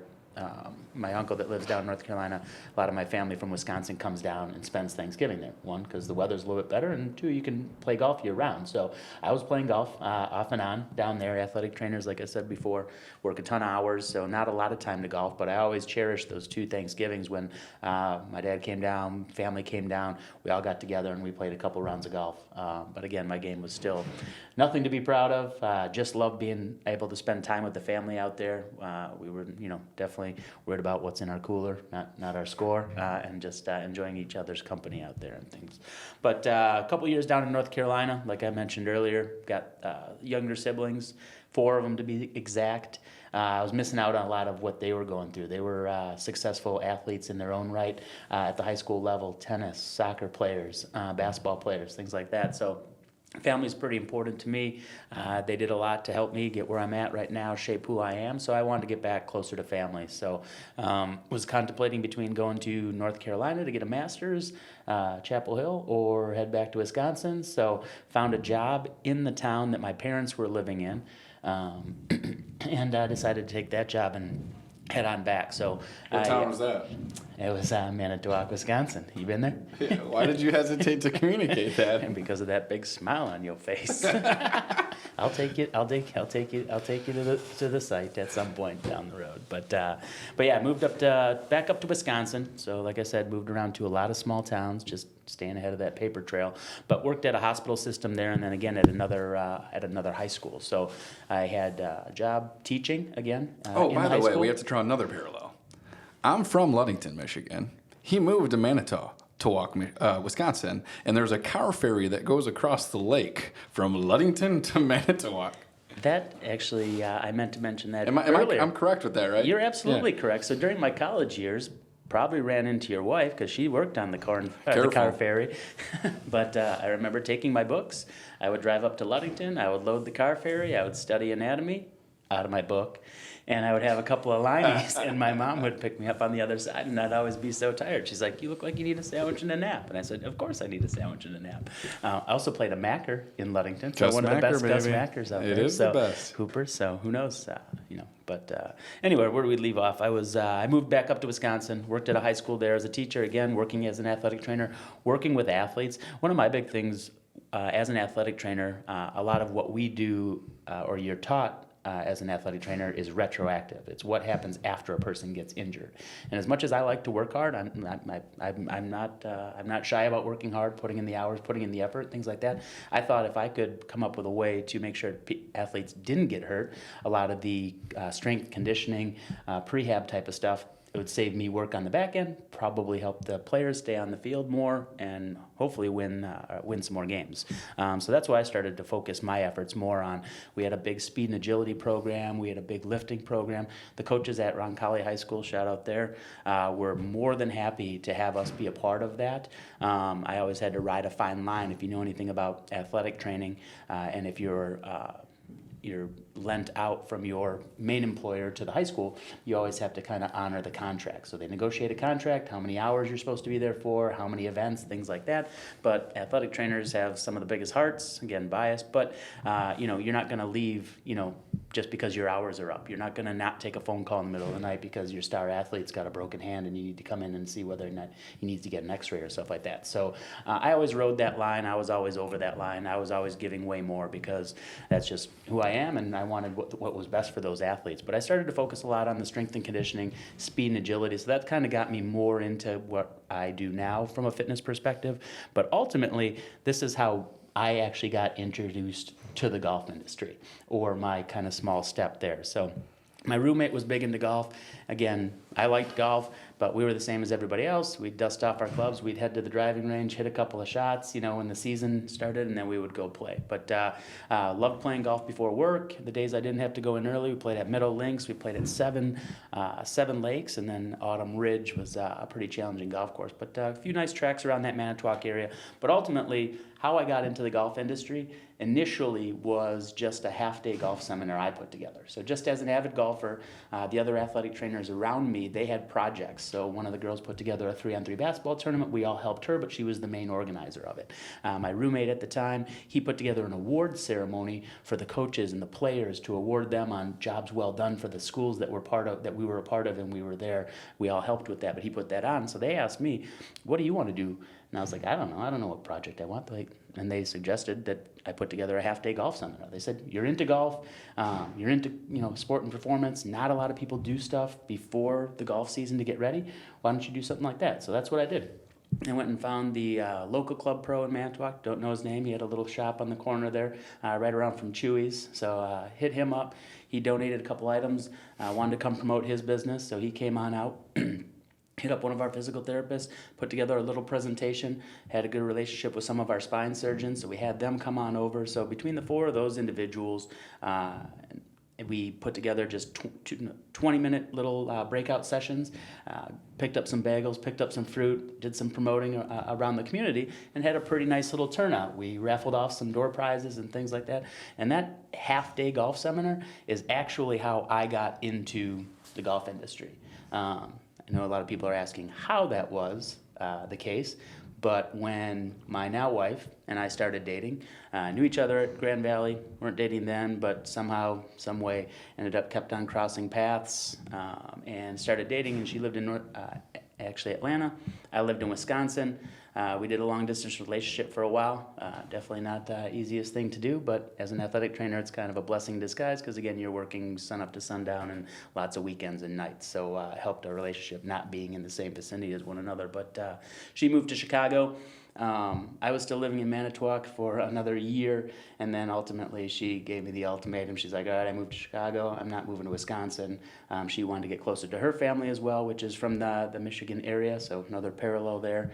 my uncle that lives down in North Carolina, a lot of my family from Wisconsin comes down and spends Thanksgiving there. One, because the weather's a little bit better, and two, you can play golf year round. So I was playing golf off and on down there. Athletic trainers, like I said before, work a ton of hours, so not a lot of time to golf, but I always cherished those 2 Thanksgivings when my dad came down, family came down, we all got together and we played a couple rounds of golf. But again, my game was still nothing to be proud of. Just loved being able to spend time with the family out there. We were, definitely worried about what's in our cooler, not our score, and just enjoying each other's company out there and things. But a couple years down in North Carolina, like I mentioned earlier, got younger siblings, 4 of them to be exact. I was missing out on a lot of what they were going through. They were successful athletes in their own right at the high school level, tennis, soccer players, basketball players, things like that. So family's pretty important to me. They did a lot to help me get where I'm at right now, shape who I am. So I wanted to get back closer to family. So was contemplating between going to North Carolina to get a master's, Chapel Hill, or head back to Wisconsin. So found a job in the town that my parents were living in, and decided to take that job and head on back. So What town was that? It was Manitowoc, Wisconsin. You been there? Yeah, why did you hesitate to communicate that? And because of that big smile on your face. I'll take you to the site at some point down the road. But yeah, moved back up to Wisconsin. So like I said, moved around to a lot of small towns, just staying ahead of that paper trail. But worked at a hospital system there, and then again at another high school. So I had a job teaching again. Oh, in by the the high way, school. we have to draw another parallel. I'm from Ludington, Michigan. He moved to Manitowoc, Wisconsin, and there's a car ferry that goes across the lake from Ludington to Manitowoc. That actually, I meant to mention that Am earlier. I'm correct with that, right? You're absolutely Yeah. correct. So during my college years, probably ran into your wife because she worked on the car Careful. ferry. But I remember taking my books. I would drive up to Ludington. I would load the car ferry. I would study anatomy out of my book. and I would have a couple of lineys, and my mom would pick me up on the other side, and I'd always be so tired. She's like, "You look like you need a sandwich and a nap." And I said, "Of course I need a sandwich and a nap." I also played a Macker in Ludington, so Gus one of the Macker, best Gus baby. Mackers out It there. is the best. Hoopers, so who knows, But anyway, where do we leave off? I moved back up to Wisconsin, worked at a high school there as a teacher, again, working as an athletic trainer, working with athletes. One of my big things as an athletic trainer, a lot of what we do or you're taught as an athletic trainer is retroactive. It's what happens after a person gets injured. And as much as I like to work hard, I'm not shy about working hard, putting in the hours, putting in the effort, things like that. I thought if I could come up with a way to make sure athletes didn't get hurt, a lot of the strength conditioning, prehab type of stuff, it would save me work on the back end, probably help the players stay on the field more, and hopefully win some more games. So that's why I started to focus my efforts more on. We had a big speed and agility program. We had a big lifting program. The coaches at Roncalli High School, shout out there, were more than happy to have us be a part of that. I always had to ride a fine line if you know anything about athletic training, and if you're lent out from your main employer to the high school, you always have to kind of honor the contract. So they negotiate a contract, how many hours you're supposed to be there for, how many events, things like that. But athletic trainers have some of the biggest hearts, again, biased, but you're not going to leave, just because your hours are up. You're not going to not take a phone call in the middle of the night because your star athlete's got a broken hand and you need to come in and see whether or not he needs to get an x-ray or stuff like that. So I always rode that line. I was always over that line. I was always giving way more because that's just who I am, and I wanted what was best for those athletes. But I started to focus a lot on the strength and conditioning, speed and agility. So that kind of got me more into what I do now from a fitness perspective. But ultimately, this is how I actually got introduced to the golf industry, or my kind of small step there. So my roommate was big into golf. Again, I liked golf, but we were the same as everybody else. We'd dust off our clubs, we'd head to the driving range, hit a couple of shots, when the season started, and then we would go play. But loved playing golf before work. The days I didn't have to go in early, we played at Meadow Links, we played at Seven Lakes, and then Autumn Ridge was a pretty challenging golf course. But a few nice tracks around that Manitowoc area. But ultimately, how I got into the golf industry initially was just a half-day golf seminar I put together. So just as an avid golfer, the other athletic trainers around me, they had projects. So one of the girls put together a 3-on-3 basketball tournament. We all helped her, but she was the main organizer of it. My roommate at the time, he put together an award ceremony for the coaches and the players to award them on jobs well done for the schools that we were a part of, and we were there. We all helped with that, but he put that on. So they asked me, "What do you want to do?" And I was like, I don't know what project I want. And they suggested that I put together a half-day golf seminar. They said, "You're into golf, you're into sport and performance. Not a lot of people do stuff before the golf season to get ready. Why don't you do something like that?" So that's what I did. I went and found the local club pro in Manitowoc. Don't know his name. He had a little shop on the corner there, right around from Chewy's. So hit him up. He donated a couple items. Wanted to come promote his business, so he came on out. Hit up one of our physical therapists, put together a little presentation, had a good relationship with some of our spine surgeons, so we had them come on over. So between the four of those individuals, we put together just 20-minute little breakout sessions, picked up some bagels, picked up some fruit, did some promoting around the community, and had a pretty nice little turnout. We raffled off some door prizes and things like that. And that half-day golf seminar is actually how I got into the golf industry. I know a lot of people are asking how that was the case, but when my now wife and I started dating, knew each other at Grand Valley, weren't dating then, but somehow, some way, kept on crossing paths and started dating, and she lived in actually Atlanta. I lived in Wisconsin. We did a long-distance relationship for a while. Definitely not the easiest thing to do, but as an athletic trainer, it's kind of a blessing in disguise because, again, you're working sun up to sundown and lots of weekends and nights. So it helped our relationship not being in the same vicinity as one another. But she moved to Chicago. I was still living in Manitowoc for another year, and then ultimately she gave me the ultimatum. She's like, "All right, I moved to Chicago. I'm not moving to Wisconsin." She wanted to get closer to her family as well, which is from the Michigan area, so another parallel there.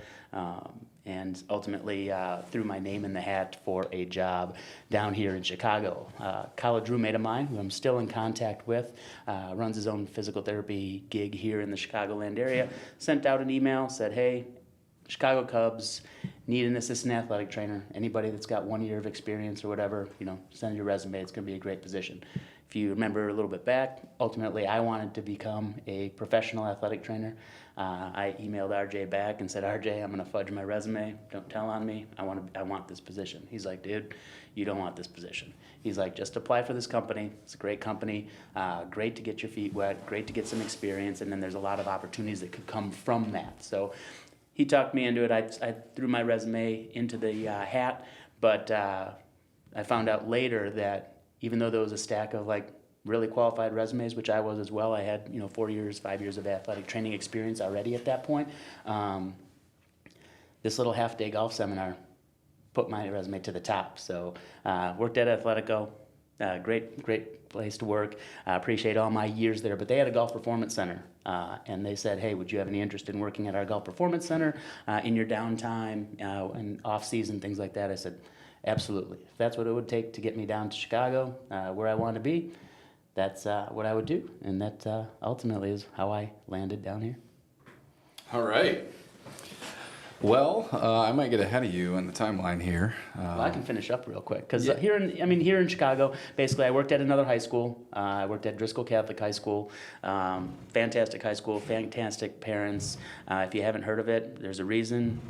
And ultimately threw my name in the hat for a job down here in Chicago. College roommate of mine, who I'm still in contact with, runs his own physical therapy gig here in the Chicagoland area, sent out an email, said, "Hey, Chicago Cubs need an assistant athletic trainer. Anybody that's got 1 year of experience or whatever, send your resume. It's going to be a great position." if you remember a little bit back, ultimately I wanted to become a professional athletic trainer. I emailed RJ back and said, RJ, I'm going to fudge my resume. Don't tell on me. I want this position. He's like, dude, you don't want this position. He's like, just apply for this company. It's a great company. Great to get your feet wet. Great to get some experience. And then there's a lot of opportunities that could come from that. So he talked me into it. I threw my resume into the hat, but I found out later that even though there was a stack of like really qualified resumes, which I was as well, I had 4 years, 5 years of athletic training experience already at that point. This little half-day golf seminar put my resume to the top. So worked at Athletico, great place to work. I appreciate all my years there, but they had a golf performance center. And they said, hey, would you have any interest in working at our golf performance center in your downtime and off-season, things like that? I said, absolutely. If that's what it would take to get me down to Chicago, where I want to be, that's what I would do. And that ultimately is how I landed down here. All right. Well, I might get ahead of you in the timeline here. Well, I can finish up real quick because here in Chicago, basically, I worked at another high school. I worked at Driscoll Catholic High School. Fantastic high school, fantastic parents. If you haven't heard of it, there's a reason.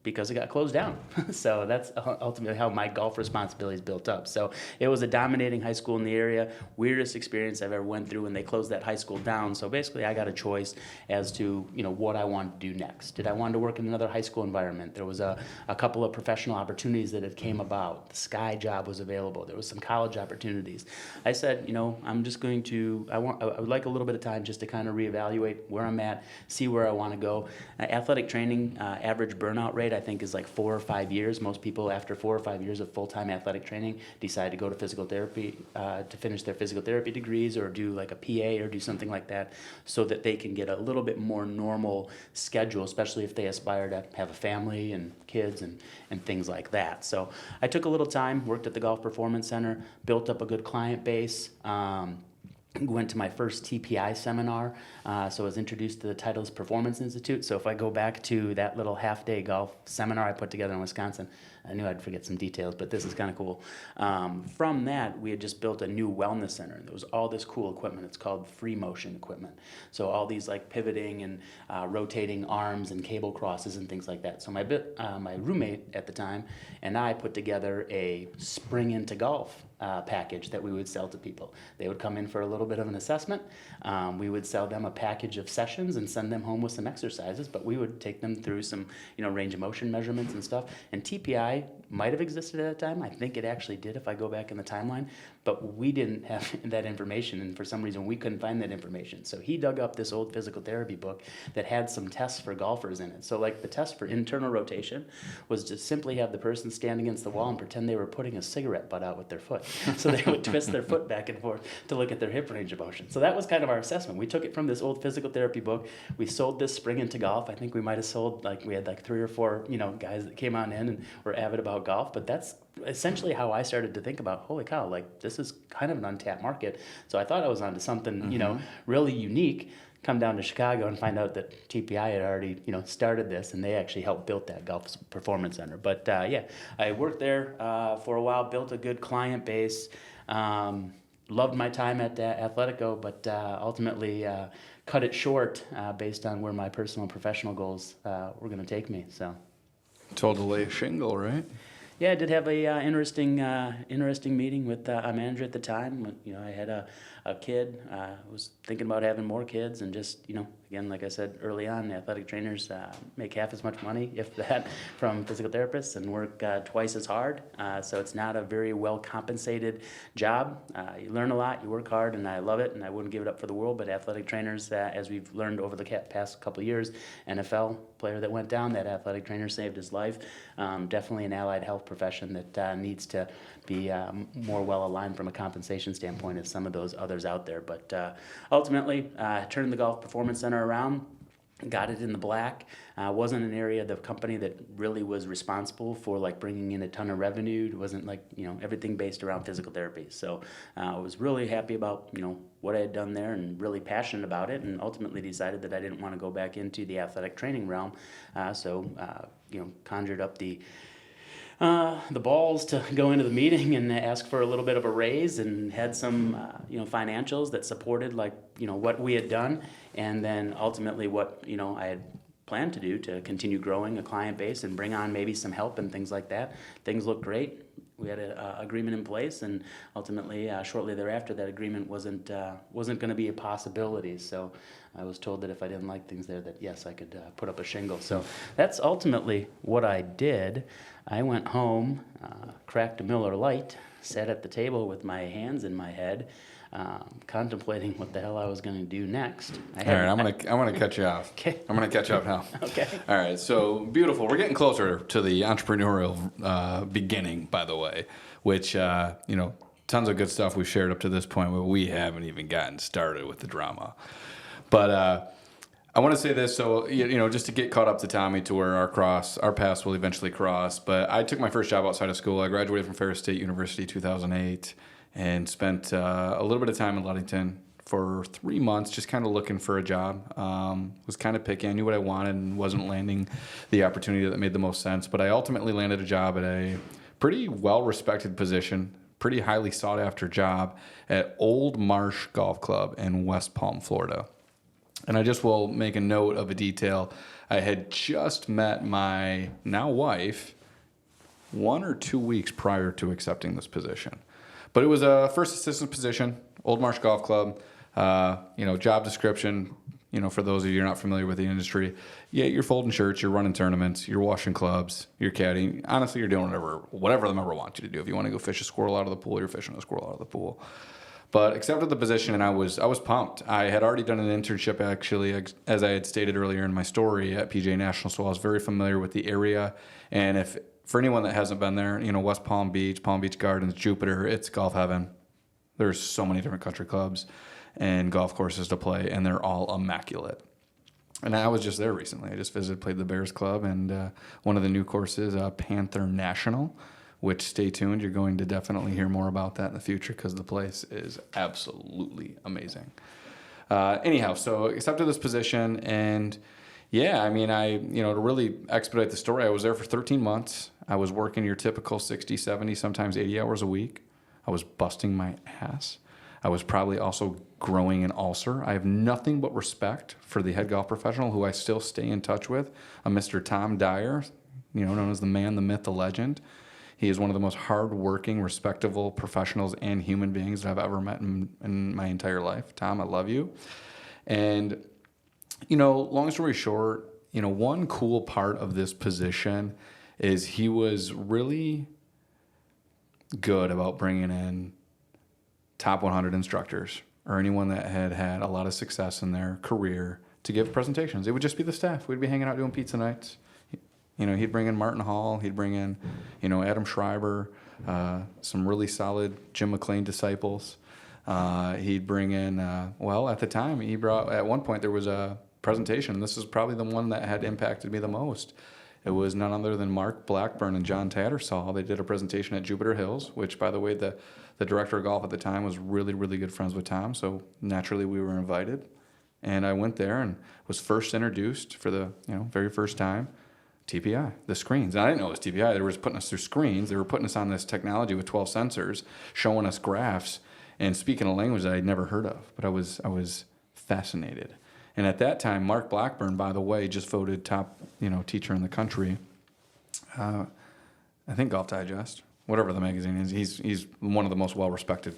Because it got closed down. So that's ultimately how my golf responsibilities built up. So it was a dominating high school in the area, weirdest experience I've ever went through when they closed that high school down. So basically I got a choice as to what I wanted to do next. Did I want to work in another high school environment? There was a couple of professional opportunities that had came about. The Sky job was available. There was some college opportunities. I said, I'm just going to, I would like a little bit of time just to kind of reevaluate where I'm at, see where I want to go. Athletic training, average burnout rate, I think is like 4 or 5 years. Most people after 4 or 5 years of full-time athletic training decide to go to physical therapy to finish their physical therapy degrees or do like a PA or do something like that so that they can get a little bit more normal schedule, especially if they aspire to have a family and kids and things like that. So I took a little time, worked at the Golf Performance Center, built up a good client base. Went to my first TPI seminar, so I was introduced to the Titleist Performance Institute. So if I go back to that little half-day golf seminar I put together in Wisconsin, I knew I'd forget some details, but this is kind of cool. From that, we had just built a new wellness center. There was all this cool equipment. It's called free motion equipment. So all these like pivoting and rotating arms and cable crosses and things like that. So my roommate at the time and I put together a spring into golf package that we would sell to people. They would come in for a little bit of an assessment. We would sell them a package of sessions and send them home with some exercises, but we would take them through some, range of motion measurements and stuff. And TPI might have existed at that time. I think it actually did if I go back in the timeline, but we didn't have that information, and for some reason we couldn't find that information. So he dug up this old physical therapy book that had some tests for golfers in it. So like the test for internal rotation was to simply have the person stand against the wall and pretend they were putting a cigarette butt out with their foot. So they would twist their foot back and forth to look at their hip range of motion. So that was kind of our assessment. We took it from this old physical therapy book. We sold this spring into golf. I think we might have sold, we had 3 or 4, guys that came on in and were avid about golf. But that's essentially how I started to think about, holy cow, this is kind of an untapped market. So I thought I was onto something, really unique. Come down to Chicago and find out that TPI had already, started this, and they actually helped build that golf performance center. But I worked there for a while, built a good client base, loved my time at Athletico, but ultimately cut it short based on where my personal and professional goals were going to take me. So, Told to lay a shingle, right? yeah, I did have a interesting meeting with a manager at the time. I had a kid. Was thinking about having more kids, and just again, like I said early on, athletic trainers make half as much money, if that, from physical therapists, and work twice as hard. So it's not a very well compensated job. You learn a lot, you work hard, and I love it, and I wouldn't give it up for the world. But athletic trainers, as we've learned over the past couple of years, NFL player that went down, that athletic trainer saved his life. Definitely an allied health profession that needs to be more well aligned from a compensation standpoint as some of those others out there. But ultimately, turned the Golf Performance Center around, got it in the black. Wasn't an area of the company that really was responsible for bringing in a ton of revenue. It wasn't everything based around physical therapy. So I was really happy about what I had done there, and really passionate about it, and ultimately decided that I didn't want to go back into the athletic training realm. So conjured up the the balls to go into the meeting and ask for a little bit of a raise, and had some financials that supported what we had done, and then ultimately what I had planned to do to continue growing a client base and bring on maybe some help and things like that. Things looked great. We had an agreement in place, and ultimately, shortly thereafter, that agreement wasn't going to be a possibility. So I was told that if I didn't like things there, that yes, I could put up a shingle. So that's ultimately what I did. I went home, cracked a Miller Lite, sat at the table with my hands in my head, contemplating what the hell I was going to do next. All right, I'm gonna cut you off. Okay. I'm gonna catch up now. Okay. All right, so beautiful. We're getting closer to the entrepreneurial beginning, by the way, which tons of good stuff we've shared up to this point, but we haven't even gotten started with the drama. But I want to say this, so just to get caught up to Tommy, to where our paths will eventually cross. But I took my first job outside of school. I graduated from Ferris State University 2008. And spent a little bit of time in Ludington for 3 months, just kind of looking for a job. Was kind of picky. I knew what I wanted and wasn't landing the opportunity that made the most sense. But I ultimately landed a job at a pretty well-respected position, pretty highly sought-after job at Old Marsh Golf Club in West Palm, Florida. And I just will make a note of a detail. I had just met my now wife 1 or 2 weeks prior to accepting this position. But it was a first assistant position, Old Marsh Golf Club. Job description, for those of you who are not familiar with the industry, yeah, you're folding shirts, you're running tournaments, you're washing clubs, you're caddying. Honestly, you're doing whatever the member wants you to do. If you want to go fish a squirrel out of the pool, you're fishing a squirrel out of the pool. But accepted the position, and I was pumped. I had already done an internship, actually, as I had stated earlier in my story, at PGA National, so I was very familiar with the area. And for anyone that hasn't been there, West Palm Beach Gardens, Jupiter, it's golf heaven. There's so many different country clubs and golf courses to play, and they're all immaculate. And I was just there recently. I just visited, played the Bears Club, and one of the new courses, Panther National, which, stay tuned, you're going to definitely hear more about that in the future because the place is absolutely amazing. Anyhow, so accepted this position, and yeah, to really expedite the story, I was there for 13 months. I was working your typical 60, 70, sometimes 80 hours a week. I was busting my ass. I was probably also growing an ulcer. I have nothing but respect for the head golf professional who I still stay in touch with, a Mr. Tom Dyer, known as the man, the myth, the legend. He is one of the most hardworking, respectable professionals and human beings that I've ever met in my entire life. Tom, I love you. And long story short, one cool part of this position is he was really good about bringing in top 100 instructors or anyone that had had a lot of success in their career to give presentations. It would just be the staff. We'd be hanging out doing pizza nights. He'd bring in Martin Hall. He'd bring in, Adam Schreiber, some really solid Jim McLean disciples. He'd bring in, at the time, at one point there was a presentation. This is probably the one that had impacted me the most. It was none other than Mark Blackburn and John Tattersall. They did a presentation at Jupiter Hills, which, by the way, the director of golf at the time was really, really good friends with Tom. So naturally we were invited. And I went there and was first introduced for the very first time, TPI, the screens. And I didn't know it was TPI. They were just putting us through screens. They were putting us on this technology with 12 sensors, showing us graphs and speaking a language that I'd never heard of. But I was fascinated. And at that time, Mark Blackburn, by the way, just voted top, teacher in the country. I think Golf Digest, whatever the magazine is. He's one of the most well-respected,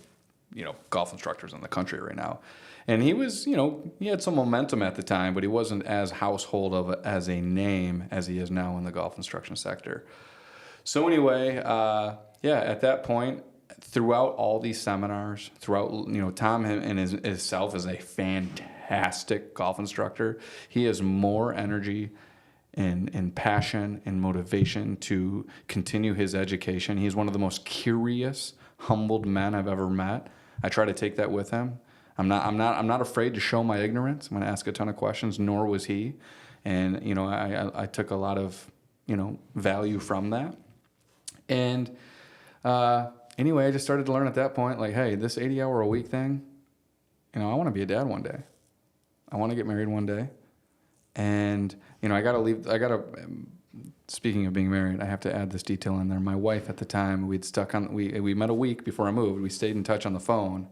golf instructors in the country right now. And he was, he had some momentum at the time, but he wasn't as household as a name as he is now in the golf instruction sector. So anyway, at that point, throughout all these seminars, Tom and himself is a fantastic golf instructor. He has more energy and passion and motivation to continue his education. He's one of the most curious, humbled men I've ever met. I try to take that with him. I'm not afraid to show my ignorance. I'm going to ask a ton of questions, nor was he. And, I took a lot of, value from that. And anyway, I just started to learn at that point, like, hey, this 80-hour-a-week thing, I want to be a dad one day. I want to get married one day. And, I got to leave. I got to speaking of being married, I have to add this detail in there. My wife at the time, we met a week before I moved. We stayed in touch on the phone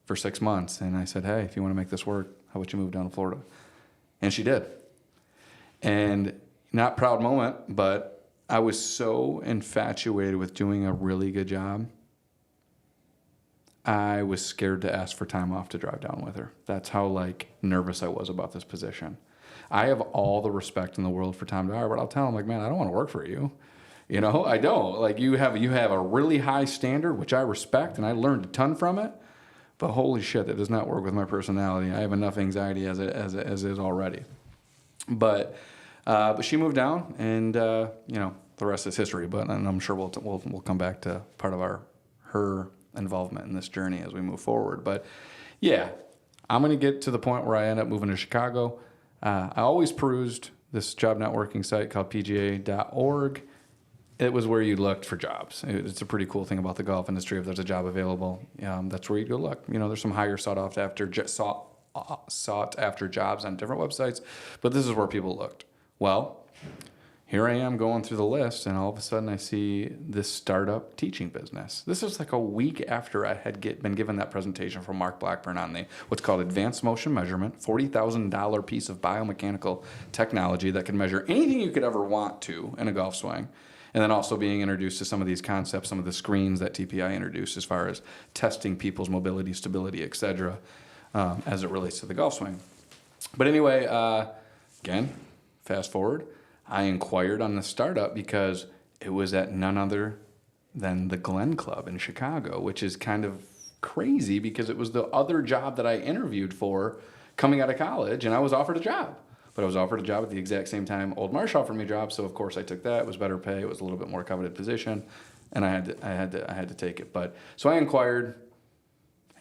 for 6 months. And I said, hey, if you want to make this work, how about you move down to Florida? And she did. And not proud moment, but I was so infatuated with doing a really good job. I was scared to ask for time off to drive down with her. That's how like nervous I was about this position. I have all the respect in the world for Tom Dyer, but I'll tell him like, man, I don't want to work for you. You know, I don't. Like you have a really high standard, which I respect, and I learned a ton from it. But holy shit, that does not work with my personality. I have enough anxiety as is already. But she moved down, and you know, the rest is history. But and I'm sure we'll come back to part of her involvement in this journey as we move forward. But yeah, I'm going to get to the point where I end up moving to Chicago. I always perused this job networking site called pga.org. It was where you looked for jobs. It's a pretty cool thing about the golf industry. If there's a job available, that's where you go look. You know, there's some higher sought after jobs on different websites, but this is where people looked. Well, here I am going through the list, and all of a sudden I see this startup teaching business. This was like a week after I had been given that presentation from Mark Blackburn on the what's called advanced motion measurement, $40,000 piece of biomechanical technology that can measure anything you could ever want to in a golf swing. And then also being introduced to some of these concepts, some of the screens that TPI introduced as far as testing people's mobility, stability, et cetera, as it relates to the golf swing. But anyway, again, fast forward. I inquired on the startup because it was at none other than the Glen Club in Chicago, which is kind of crazy because it was the other job that I interviewed for coming out of college, and I was offered a job. But I was offered a job at the exact same time Old Marsh offered me a job, so of course I took that. It was better pay. It was a little bit more coveted position, and I had to take it. But so I inquired,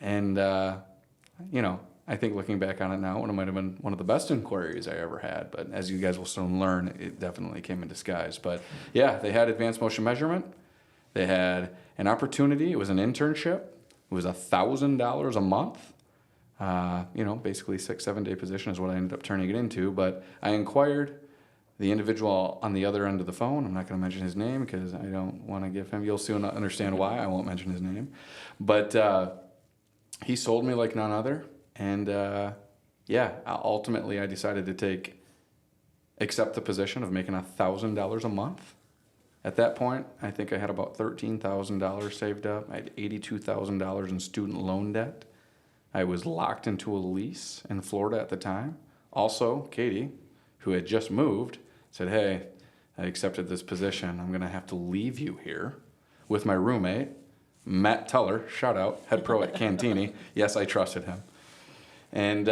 and you know, I think looking back on it now, it might have been one of the best inquiries I ever had. But as you guys will soon learn, it definitely came in disguise. But yeah, they had advanced motion measurement. They had an opportunity. It was an internship. It was $1,000 a month. You know, basically 6-7 day position is what I ended up turning it into. But I inquired. The individual on the other end of the phone, I'm not going to mention his name because I don't want to give him, you'll soon understand why I won't mention his name. But he sold me like none other. And yeah, ultimately I decided to accept the position of making $1,000 a month. At that point, I think I had about $13,000 saved up. I had $82,000 in student loan debt. I was locked into a lease in Florida at the time. Also, Katie, who had just moved, said, hey, I accepted this position. I'm going to have to leave you here with my roommate, Matt Teller, shout out, head pro at Cantini. Yes, I trusted him. And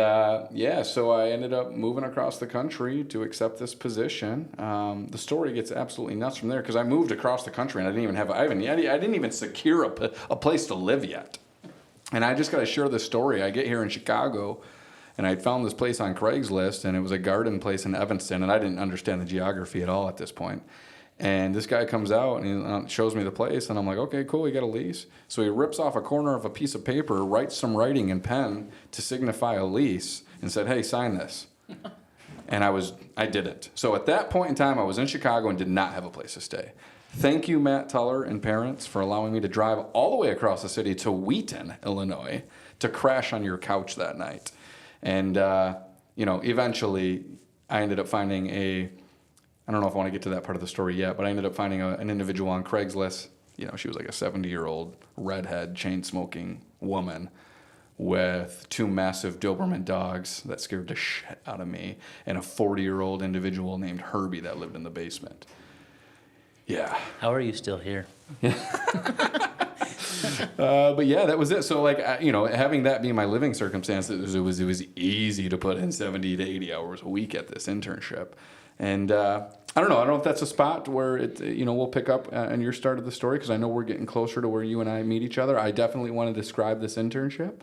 yeah, so I ended up moving across the country to accept this position. The story gets absolutely nuts from there because I moved across the country and I didn't even secure a place to live yet. And I just got to share this story. I get here in Chicago and I found this place on Craigslist, and it was a garden place in Evanston, and I didn't understand the geography at all at this point. And this guy comes out and he shows me the place, and I'm like, okay, cool, you got a lease. So he rips off a corner of a piece of paper, writes some writing in pen to signify a lease, and said, hey, sign this. And I didn't. So at that point in time, I was in Chicago and did not have a place to stay. Thank you, Matt Teller and parents, for allowing me to drive all the way across the city to Wheaton, Illinois, to crash on your couch that night. And, you know, eventually I ended up finding I don't know if I want to get to that part of the story yet, but I ended up finding an individual on Craigslist. You know, she was like a 70-year-old redhead, chain-smoking woman with 2 massive Doberman dogs that scared the shit out of me, and a 40-year-old individual named Herbie that lived in the basement. Yeah. How are you still here? But yeah, that was it. So like, you know, having that be my living circumstance, it was easy to put in 70 to 80 hours a week at this internship. And I don't know if that's a spot where we'll pick up on your start of the story, because I know we're getting closer to where you and I meet each other. I definitely want to describe this internship.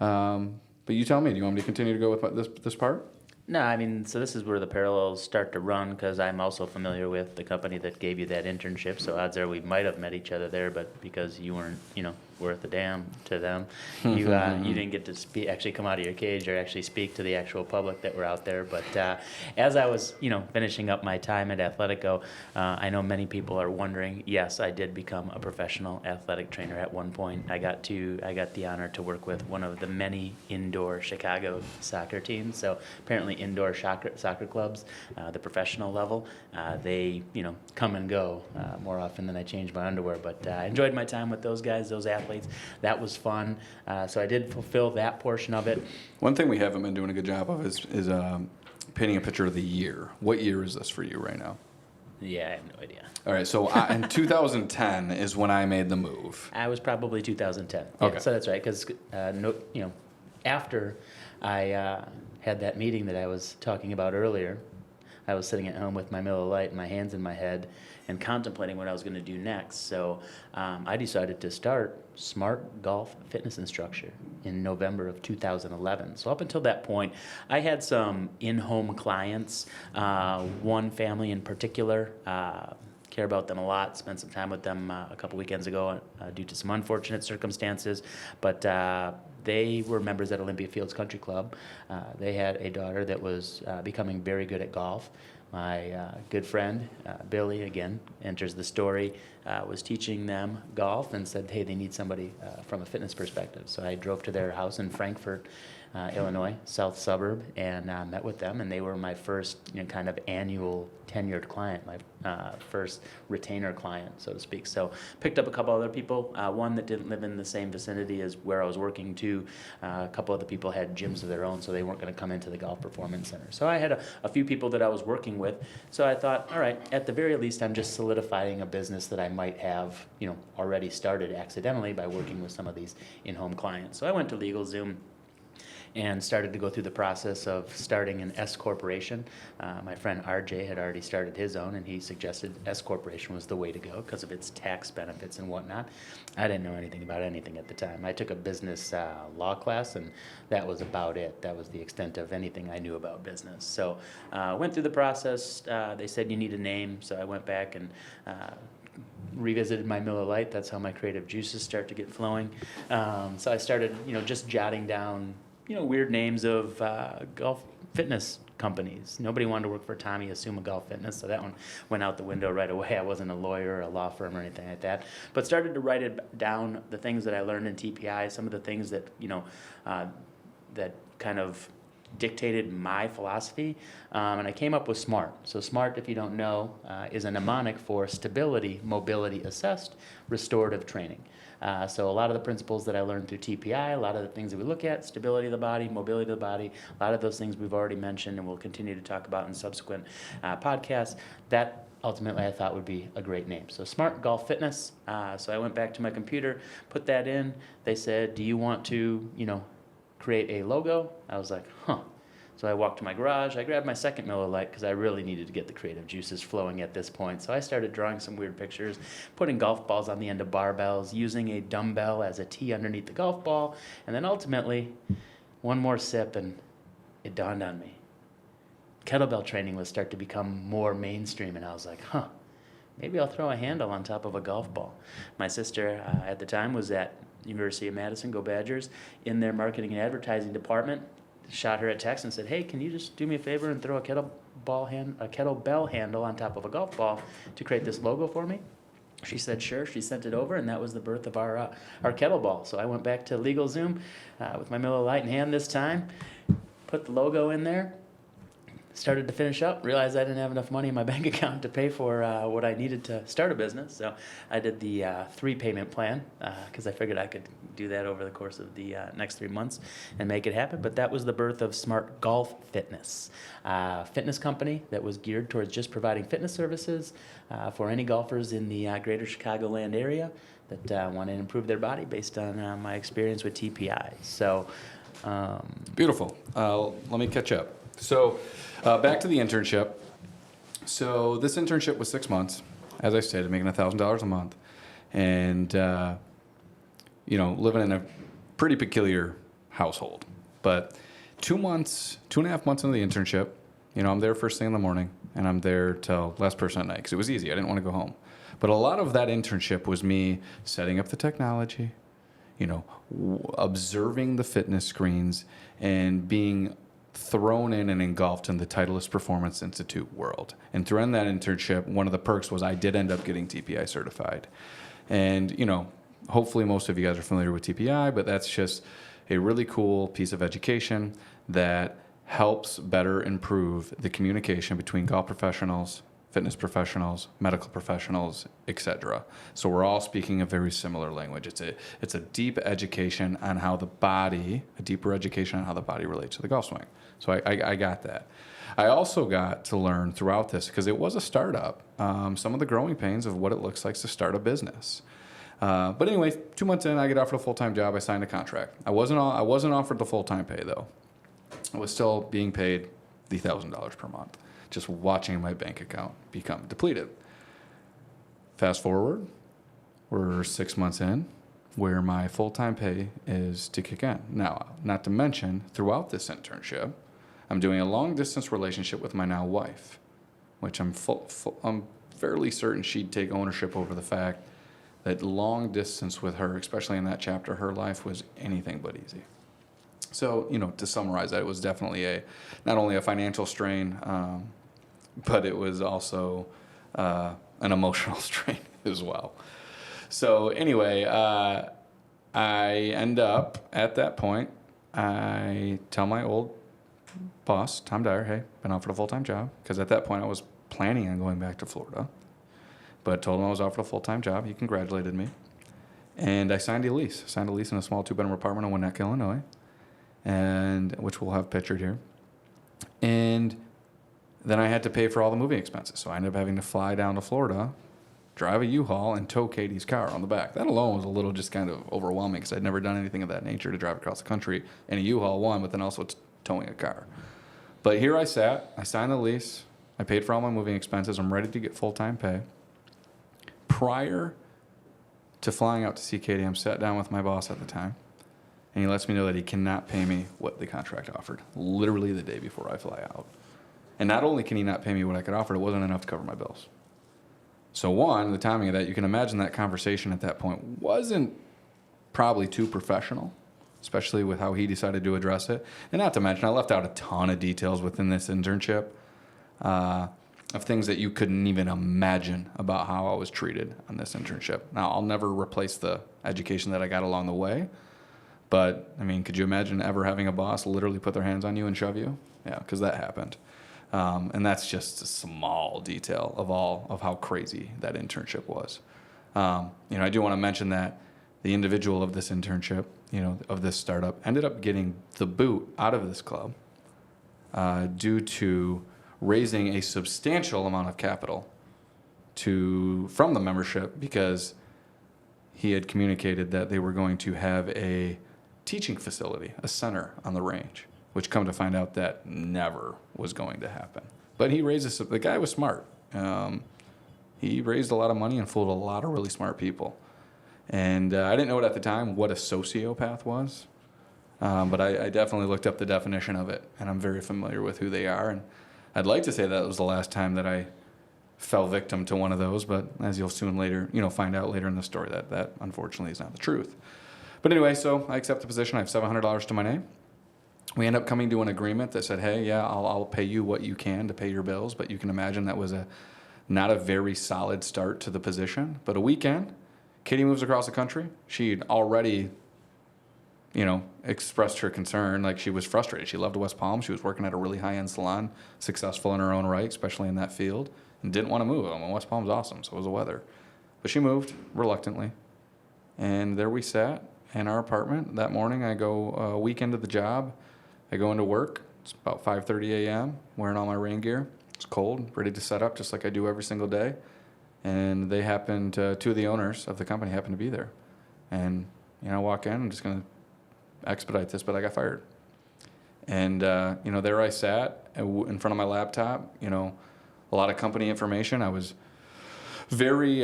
But you tell me, do you want me to continue to go with this part? No, I mean, so this is where the parallels start to run, because I'm also familiar with the company that gave you that internship. So odds are we might have met each other there, but because you weren't, worth a damn to them. You didn't get to actually come out of your cage or actually speak to the actual public that were out there. But as I was, finishing up my time at Athletico, I know many people are wondering. Yes, I did become a professional athletic trainer at one point. I got the honor to work with one of the many indoor Chicago soccer teams. So apparently, indoor soccer clubs, the professional level, they come and go more often than I change my underwear. But I enjoyed my time with those guys, those athletes. That was fun. So I did fulfill that portion of it. One thing we haven't been doing a good job of is painting a picture of the year. What year is this for you right now? Yeah, I have no idea. All right, so in 2010 is when I made the move. I was probably 2010. Okay. Yeah, so that's right, because after I had that meeting that I was talking about earlier, I was sitting at home with my Miller Lite and my hands in my head and contemplating what I was going to do next. So I decided to start Smart Golf Fitness Instructor in November of 2011. So up until that point, I had some in-home clients, one family in particular. Care about them a lot, spent some time with them a couple weekends ago due to some unfortunate circumstances, but they were members at Olympia Fields Country Club. They had a daughter that was becoming very good at golf. My good friend, Billy, again, enters the story, was teaching them golf and said, hey, they need somebody from a fitness perspective. So I drove to their house in Frankfort, Illinois, south suburb, and met with them, and they were my first kind of annual tenured client, my first retainer client, so to speak. So picked up a couple other people, one that didn't live in the same vicinity as where I was working to. A couple other people had gyms of their own, so they weren't going to come into the Golf Performance Center. So I had a few people that I was working with. So I thought, all right, at the very least, I'm just solidifying a business that I might have already started accidentally by working with some of these in-home clients. So I went to LegalZoom and started to go through the process of starting an S corporation. My friend RJ had already started his own, and he suggested S corporation was the way to go because of its tax benefits and whatnot. I didn't know anything about anything at the time. I took a business law class, and that was about it. That was the extent of anything I knew about business. So went through the process. They said you need a name, so I went back and revisited my Miller Lite. That's how my creative juices start to get flowing. So I started, just jotting down weird names of golf fitness companies. Nobody wanted to work for Tommy Asuma Golf Fitness, so that one went out the window right away. I wasn't a lawyer or a law firm or anything like that, but started to write it down, the things that I learned in TPI, some of the things that, that kind of dictated my philosophy, and I came up with SMART. So SMART, if you don't know, is a mnemonic for stability, mobility assessed, restorative training. So a lot of the principles that I learned through TPI, a lot of the things that we look at, stability of the body, mobility of the body, a lot of those things we've already mentioned and we'll continue to talk about in subsequent podcasts, that ultimately I thought would be a great name. So Smart Golf Fitness. So I went back to my computer, put that in. They said, do you want to, create a logo? I was like, huh. So I walked to my garage, I grabbed my second Miller Lite because I really needed to get the creative juices flowing at this point. So I started drawing some weird pictures, putting golf balls on the end of barbells, using a dumbbell as a tee underneath the golf ball, and then ultimately, one more sip and it dawned on me. Kettlebell training would start to become more mainstream, and I was like, huh, maybe I'll throw a handle on top of a golf ball. My sister at the time was at University of Madison, go Badgers, in their marketing and advertising department. Shot her a text and said, hey, can you just do me a favor and throw a kettlebell handle on top of a golf ball to create this logo for me? She said, sure. She sent it over, and that was the birth of our kettlebell. So I went back to LegalZoom with my Miller Lite in hand this time, put the logo in there, started to finish up, realized I didn't have enough money in my bank account to pay for what I needed to start a business. So I did the 3-payment plan because I figured I could do that over the course of the next 3 months and make it happen. But that was the birth of Smart Golf Fitness, fitness company that was geared towards just providing fitness services for any golfers in the greater Chicagoland area that want to improve their body based on my experience with TPI. So Beautiful. Let me catch up. So back to the internship. So this internship was 6 months, as I stated, making $1,000 a month, and living in a pretty peculiar household. But 2 months, 2.5 months into the internship, I'm there first thing in the morning, and I'm there till last person at night because it was easy. I didn't want to go home. But a lot of that internship was me setting up the technology, observing the fitness screens and being thrown in and engulfed in the Titleist Performance Institute world. And throughout that internship, one of the perks was I did end up getting TPI certified. And, hopefully most of you guys are familiar with TPI, but that's just a really cool piece of education that helps better improve the communication between golf professionals, fitness professionals, medical professionals, etc. So we're all speaking a very similar language. It's a deep education on how the body, a deeper education on how the body relates to the golf swing. So I got that. I also got to learn throughout this, because it was a startup, some of the growing pains of what it looks like to start a business. But anyway, 2 months in, I get offered a full-time job. I signed a contract. I wasn't offered the full-time pay, though. I was still being paid the $1,000 per month, just watching my bank account become depleted. Fast forward, we're 6 months in, where my full-time pay is to kick in. Now, not to mention, throughout this internship, I'm doing a long-distance relationship with my now wife, which I'm fairly certain she'd take ownership over the fact that long distance with her, especially in that chapter of her life, was anything but easy. So, to summarize that, it was definitely not only a financial strain, but it was also an emotional strain as well. So anyway, I end up at that point, I tell my old boss, Tom Dyer, hey, been offered a full-time job, because at that point I was planning on going back to Florida, but told him I was offered a full-time job. He congratulated me, and I signed a lease. Signed a lease in a small 2-bedroom apartment in Winnetka, Illinois, and which we'll have pictured here. And then I had to pay for all the moving expenses, so I ended up having to fly down to Florida, drive a U-Haul, and tow Katie's car on the back. That alone was a little just kind of overwhelming, because I'd never done anything of that nature, to drive across the country in a U-Haul, one, but then also towing a car. But here I sat, I signed the lease, I paid for all my moving expenses, I'm ready to get full-time pay. Prior to flying out to see Katie, I'm sat down with my boss at the time, and he lets me know that he cannot pay me what the contract offered, literally the day before I fly out. And not only can he not pay me what I could offer, it wasn't enough to cover my bills. So one, the timing of that, you can imagine that conversation at that point wasn't probably too professional, especially with how he decided to address it. And not to mention, I left out a ton of details within this internship of things that you couldn't even imagine about how I was treated on this internship. Now, I'll never replace the education that I got along the way, but, I mean, could you imagine ever having a boss literally put their hands on you and shove you? Yeah, because that happened. And that's just a small detail of how crazy that internship was. I do want to mention that the individual of this internship, of this startup, ended up getting the boot out of this club due to raising a substantial amount of capital from the membership, because he had communicated that they were going to have a teaching facility, a center on the range, which come to find out that never was going to happen. But the guy was smart. He raised a lot of money and fooled a lot of really smart people. And I didn't know it at the time what a sociopath was, but I definitely looked up the definition of it, and I'm very familiar with who they are. And I'd like to say that was the last time that I fell victim to one of those, but as you'll soon find out later in the story, that unfortunately is not the truth. But anyway, so I accept the position. I have $700 to my name. We end up coming to an agreement that said, hey, yeah, I'll pay you what you can to pay your bills, but you can imagine that was not a very solid start to the position. But a weekend, Katie moves across the country. She'd already, expressed her concern, like she was frustrated. She loved West Palm. She was working at a really high-end salon, successful in her own right, especially in that field, and didn't want to move. West Palm's awesome, so was the weather. But she moved, reluctantly. And there we sat in our apartment. That morning, I go a week into the job. I go into work. It's about 5:30 a.m., wearing all my rain gear. It's cold, ready to set up just like I do every single day. And they happened, two of the owners of the company happened to be there. And, I walk in, I'm just going to expedite this, but I got fired. And, there I sat in front of my laptop, a lot of company information. I was very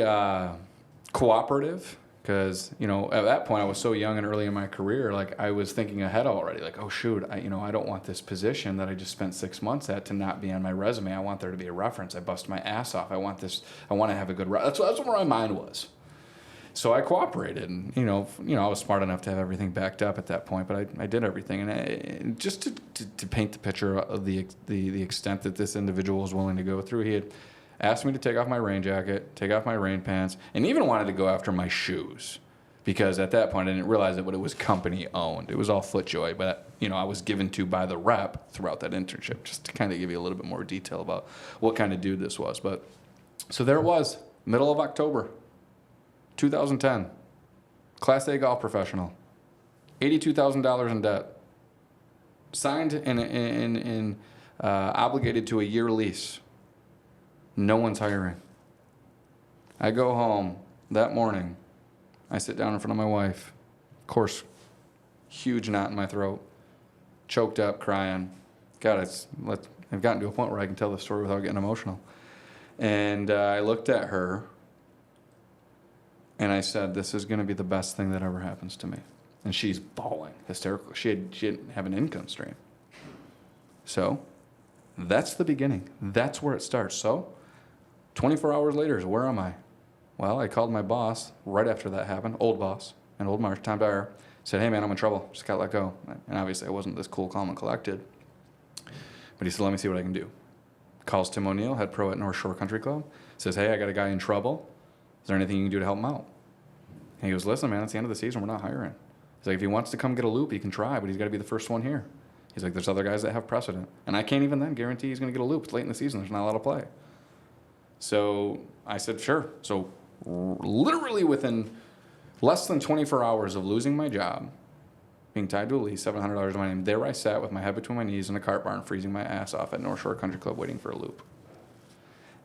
cooperative, because, at that point I was so young and early in my career, like I was thinking ahead already, like, oh shoot, I don't want this position that I just spent 6 months at to not be on my resume. I want there to be a reference. I bust my ass off. I want to have a good, that's where my mind was. So I cooperated, and I was smart enough to have everything backed up at that point. But I did everything, and just to paint the picture of the extent that this individual was willing to go through, he had asked me to take off my rain jacket, take off my rain pants, and even wanted to go after my shoes, because at that point I didn't realize it, but it was company owned. It was all FootJoy, but I was given to by the rep throughout that internship, just to kind of give you a little bit more detail about what kind of dude this was. But so there it was, middle of October, 2010, Class A golf professional, $82,000 in debt, signed and obligated to a year lease. No one's hiring. I go home that morning. I sit down in front of my wife. Of course, huge knot in my throat, choked up, crying. God, I've gotten to a point where I can tell the story without getting emotional. And I looked at her, and I said, "This is going to be the best thing that ever happens to me." And she's bawling, hysterical. She didn't have an income stream. So that's the beginning. That's where it starts. So 24 hours later, where am I? Well, I called my boss right after that happened, old boss, and old Marsh, Tom Dyer, said, "Hey man, I'm in trouble, just got let go." And obviously I wasn't this cool, calm, and collected. But he said, "Let me see what I can do." Calls Tim O'Neill, head pro at North Shore Country Club, says, "Hey, I got a guy in trouble. Is there anything you can do to help him out?" And he goes, "Listen man, it's the end of the season, we're not hiring." He's like, "If he wants to come get a loop, he can try, but he's got to be the first one here." He's like, "There's other guys that have precedent. And I can't even then guarantee he's going to get a loop. It's late in the season, there's not a lot of play." So I said, "Sure." So literally within less than 24 hours of losing my job, being tied to a lease, $700 to my name, there I sat with my head between my knees in a cart barn, freezing my ass off at North Shore Country Club waiting for a loop.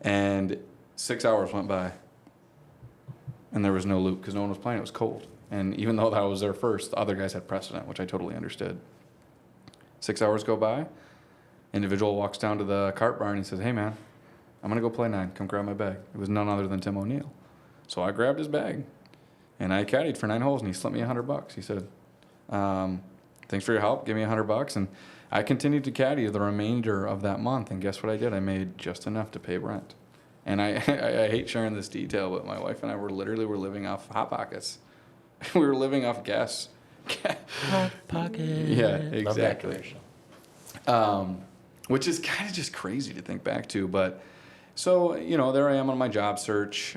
And 6 hours went by, and there was no loop because no one was playing. It was cold. And even though I was there first, the other guys had precedent, which I totally understood. 6 hours go by, individual walks down to the cart barn and he says, "Hey man, I'm going to go play 9. Come grab my bag." It was none other than Tim O'Neill. So I grabbed his bag, and I caddied for 9 holes, and he slipped me $100. He said, "Thanks for your help. Give me $100." And I continued to caddy the remainder of that month, and guess what I did? I made just enough to pay rent. And I hate sharing this detail, but my wife and I were living off Hot Pockets. We were living off gas. Hot Pocket. Yeah, exactly. Love that commercial. Which is kind of just crazy to think back to. But so, there I am on my job search,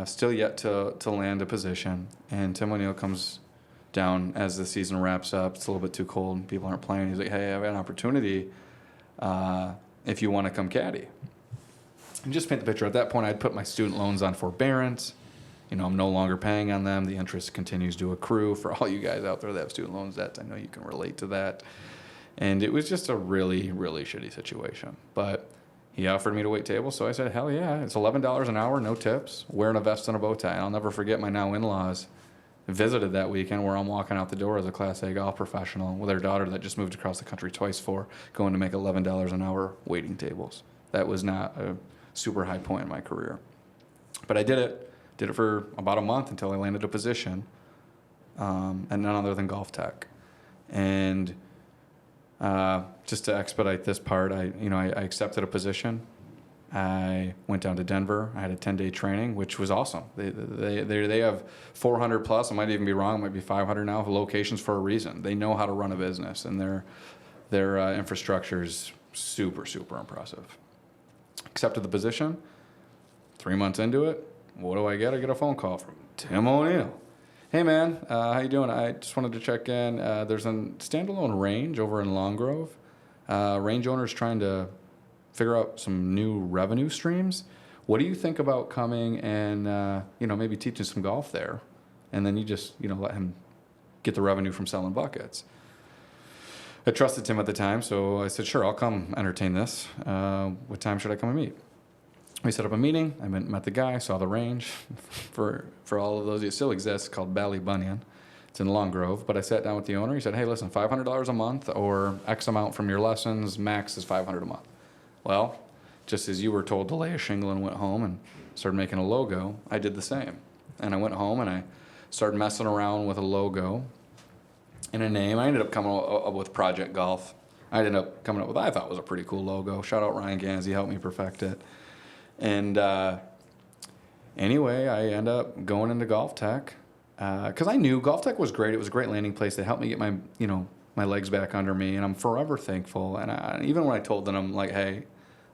still yet to land a position. And Tim O'Neill comes down as the season wraps up. It's a little bit too cold and people aren't playing. He's like, "Hey, I have an opportunity if you want to come caddy." And just paint the picture. At that point, I'd put my student loans on forbearance. I'm no longer paying on them. The interest continues to accrue. For all you guys out there that have student loans debt, I know you can relate to that. And it was just a really, really shitty situation. But he offered me to wait tables, so I said, hell yeah. It's $11 an hour, no tips, wearing a vest and a bow tie. And I'll never forget my now in-laws visited that weekend where I'm walking out the door as a Class A golf professional with their daughter that just moved across the country twice for going to make $11 an hour waiting tables. That was not a super high point in my career. But I did it. Did it for about a month until I landed a position at none other than Golf Tech. And just to expedite this part, I accepted a position. I went down to Denver. I had a 10-day training, which was awesome. They have 400 plus. I might even be wrong. It might be 500 now. Locations for a reason. They know how to run a business, and their infrastructure is super, super impressive. Accepted the position. 3 months into it, what do I get? I get a phone call from Tim O'Neill. "Hey man, how you doing? I just wanted to check in. There's a standalone range over in Long Grove. Range owner's trying to figure out some new revenue streams. What do you think about coming and maybe teaching some golf there, and then you just let him get the revenue from selling buckets?" I trusted Tim at the time, so I said, "Sure, I'll come entertain this. What time should I come and meet?" We set up a meeting. I met the guy, saw the range. For all of those, it still exists, called Ballybunion. It's in Long Grove. But I sat down with the owner. He said, "Hey, listen, $500 a month or X amount from your lessons. Max is $500 a month." Well, just as you were told to lay a shingle and went home and started making a logo, I did the same. And I went home and I started messing around with a logo and a name. I ended up coming up with Project Golf. I ended up coming up with what I thought was a pretty cool logo. Shout out Ryan Gans. He helped me perfect it. And Anyway, I end up going into Golf Tech because I knew Golf Tech was great. It was a great landing place. They helped me get my, my legs back under me, and I'm forever thankful. And even when I told them, I'm like, hey,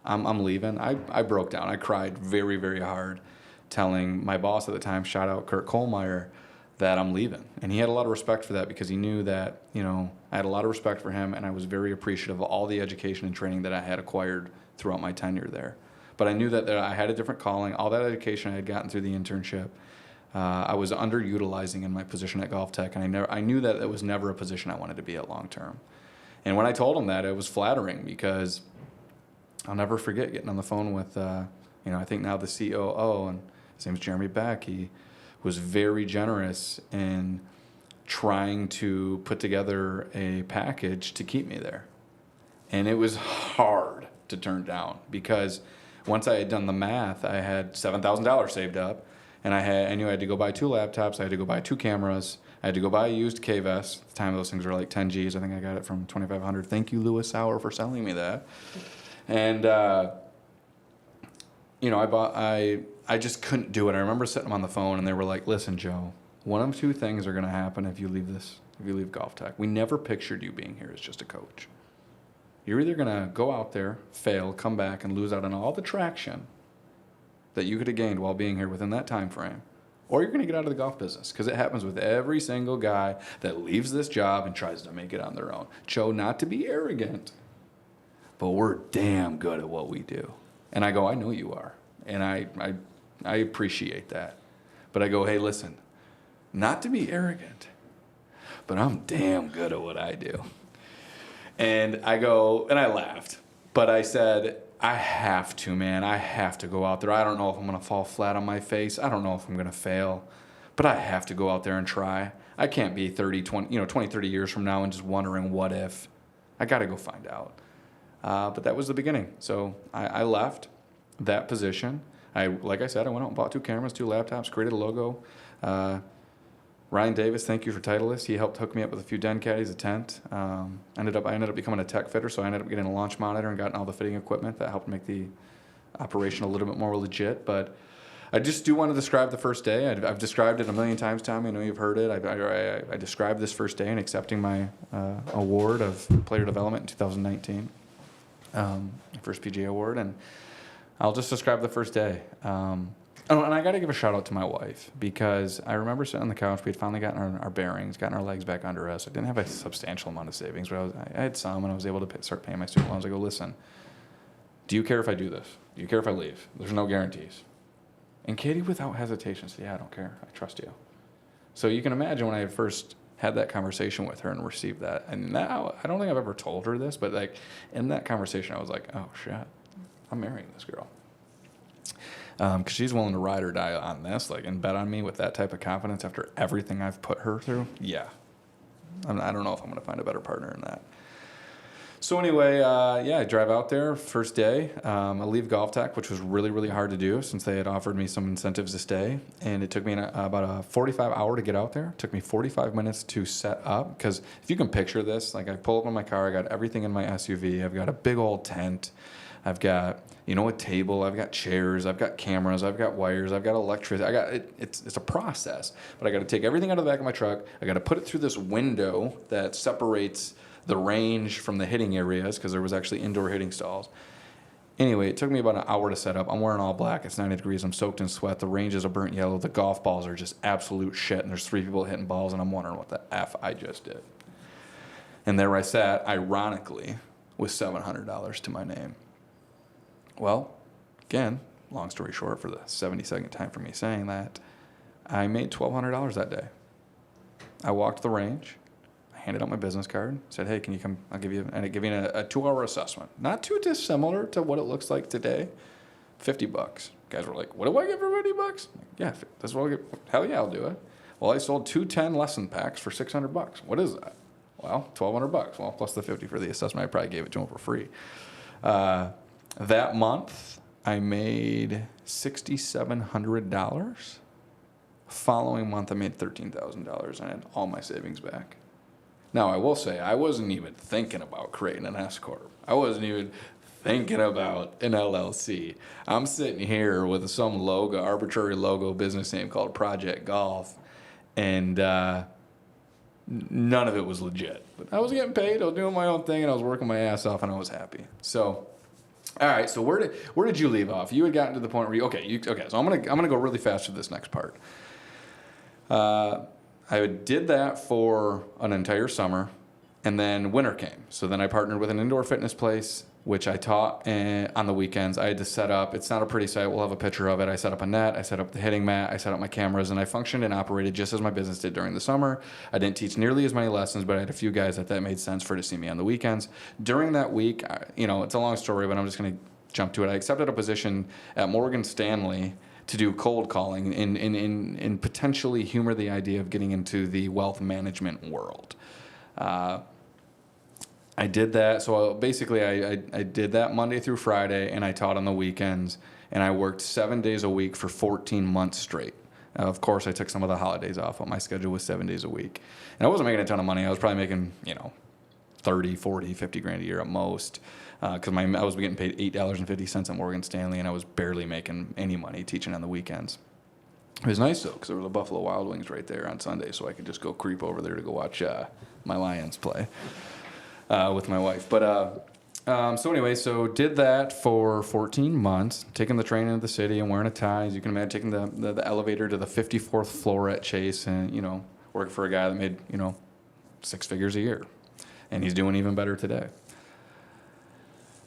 I'm leaving, I broke down. I cried very, very hard telling my boss at the time, shout out Kurt Kohlmeyer, that I'm leaving. And he had a lot of respect for that because he knew that, I had a lot of respect for him, and I was very appreciative of all the education and training that I had acquired throughout my tenure there. But I knew that I had a different calling. All that education I had gotten through the internship, I was underutilizing in my position at Golf Tech, and I knew that it was never a position I wanted to be at long term. And when I told him that, it was flattering because I'll never forget getting on the phone with, I think now the COO, and his name's Jeremy Beck. He was very generous in trying to put together a package to keep me there. And it was hard to turn down because once I had done the math, I had $7,000 saved up, and I knew I had to go buy 2 laptops, I had to go buy 2 cameras, I had to go buy a used K-Vest. At the time, those things were like 10 G's. I think I got it from 2,500. Thank you, Lewis Sauer, for selling me that. And I just couldn't do it. I remember sitting them on the phone, and they were like, "Listen, Joe, one of 2 things are going to happen if you leave Golf Tech. We never pictured you being here as just a coach. You're either going to go out there, fail, come back, and lose out on all the traction that you could have gained while being here within that time frame, or you're going to get out of the golf business, because it happens with every single guy that leaves this job and tries to make it on their own. Joe, not to be arrogant, but we're damn good at what we do." And I go, "I know you are, and I appreciate that." But I go, "Hey, listen, not to be arrogant, but I'm damn good at what I do." And I go, and I laughed, but I said, "I have to, man. I have to go out there. I don't know if I'm going to fall flat on my face. I don't know if I'm going to fail, but I have to go out there and try. I can't be 20, 30 years from now and just wondering what if. I got to go find out." But that was the beginning. So I left that position. Like I said, I went out and bought 2 cameras, 2 laptops, created a logo. Ryan Davis, thank you for Titleist. He helped hook me up with a few den caddies, a tent. I ended up becoming a tech fitter, so I ended up getting a launch monitor and gotten all the fitting equipment that helped make the operation a little bit more legit. But I just do want to describe the first day. I've described it a million times, Tommy. I know you've heard it. I described this first day in accepting my award of player development in 2019, first PGA award, and I'll just describe the first day. And I got to give a shout out to my wife, because I remember sitting on the couch. We had finally gotten our bearings, gotten our legs back under us. I didn't have a substantial amount of savings, but I had some, and I was able to start paying my student loans. I go, "Listen, do you care if I do this? Do you care if I leave? There's no guarantees." And Katie, without hesitation, said, "Yeah, I don't care. I trust you." So you can imagine when I first had that conversation with her and received that. And now, I don't think I've ever told her this, but like in that conversation, I was like, "Oh shit, I'm marrying this girl." Because she's willing to ride or die on this, like, and bet on me with that type of confidence after everything I've put her through. Yeah, I don't know if I'm going to find a better partner in that. So anyway, I drive out there first day. I leave Golf Tech, which was really, really hard to do since they had offered me some incentives to stay, and it took me about a 45 hour to get out there. It took me 45 minutes to set up, because if you can picture this, like I pull up in my car, I got everything in my SUV. I've got a big old tent. I've got, a table, I've got chairs, I've got cameras, I've got wires, I've got electricity. It's a process, but I got to take everything out of the back of my truck. I got to put it through this window that separates the range from the hitting areas, because there was actually indoor hitting stalls. Anyway, it took me about an hour to set up. I'm wearing all black. It's 90 degrees. I'm soaked in sweat. The range is a burnt yellow. The golf balls are just absolute shit, and there's 3 people hitting balls, and I'm wondering what the F I just did. And there I sat, ironically, with $700 to my name. Well, again, long story short, for the 72nd time for me saying that, I made $1,200 that day. I walked the range, I handed out my business card, said, "Hey, can you come? I'll give you," and I give you a 2-hour assessment. Not too dissimilar to what it looks like today. $50. Guys were like, "What do I get for $50?" Like, "Yeah, that's what I'll get." "Hell yeah, I'll do it." Well, I sold 2 10 lesson packs for $600. What is that? Well, $1,200. Well, plus the 50 for the assessment. I probably gave it to him for free. That month, I made $6,700. Following month, I made $13,000, and I had all my savings back. Now, I will say, I wasn't even thinking about creating an S-Corp. I wasn't even thinking about an LLC. I'm sitting here with some logo, arbitrary logo business name called Project Golf, and none of it was legit. But I was getting paid, I was doing my own thing, and I was working my ass off, and I was happy. So, all right. So where did you leave off? You had gotten to the point where okay. So I'm gonna go really fast through this next part. I did that for an entire summer, and then winter came. So then I partnered with an indoor fitness place, which I taught on the weekends. I had to set up, it's not a pretty site, we'll have a picture of it. I set up a net, I set up the hitting mat, I set up my cameras, and I functioned and operated just as my business did during the summer. I didn't teach nearly as many lessons, but I had a few guys that made sense for to see me on the weekends. During that week, it's a long story, but I'm just going to jump to it. I accepted a position at Morgan Stanley to do cold calling and potentially humor the idea of getting into the wealth management world. I did that. So basically, I did that Monday through Friday, and I taught on the weekends, and I worked 7 days a week for 14 months straight. Of course, I took some of the holidays off, but my schedule was 7 days a week. And I wasn't making a ton of money. I was probably making, 30, 40, 50 grand a year at most, because I was getting paid $8.50 at Morgan Stanley, and I was barely making any money teaching on the weekends. It was nice, though, because there were the Buffalo Wild Wings right there on Sunday, so I could just go creep over there to go watch my Lions play. With my wife. But so did that for 14 months, taking the train into the city and wearing a tie. As you can imagine, taking the elevator to the 54th floor at Chase, and working for a guy that made 6 figures a year, and he's doing even better today.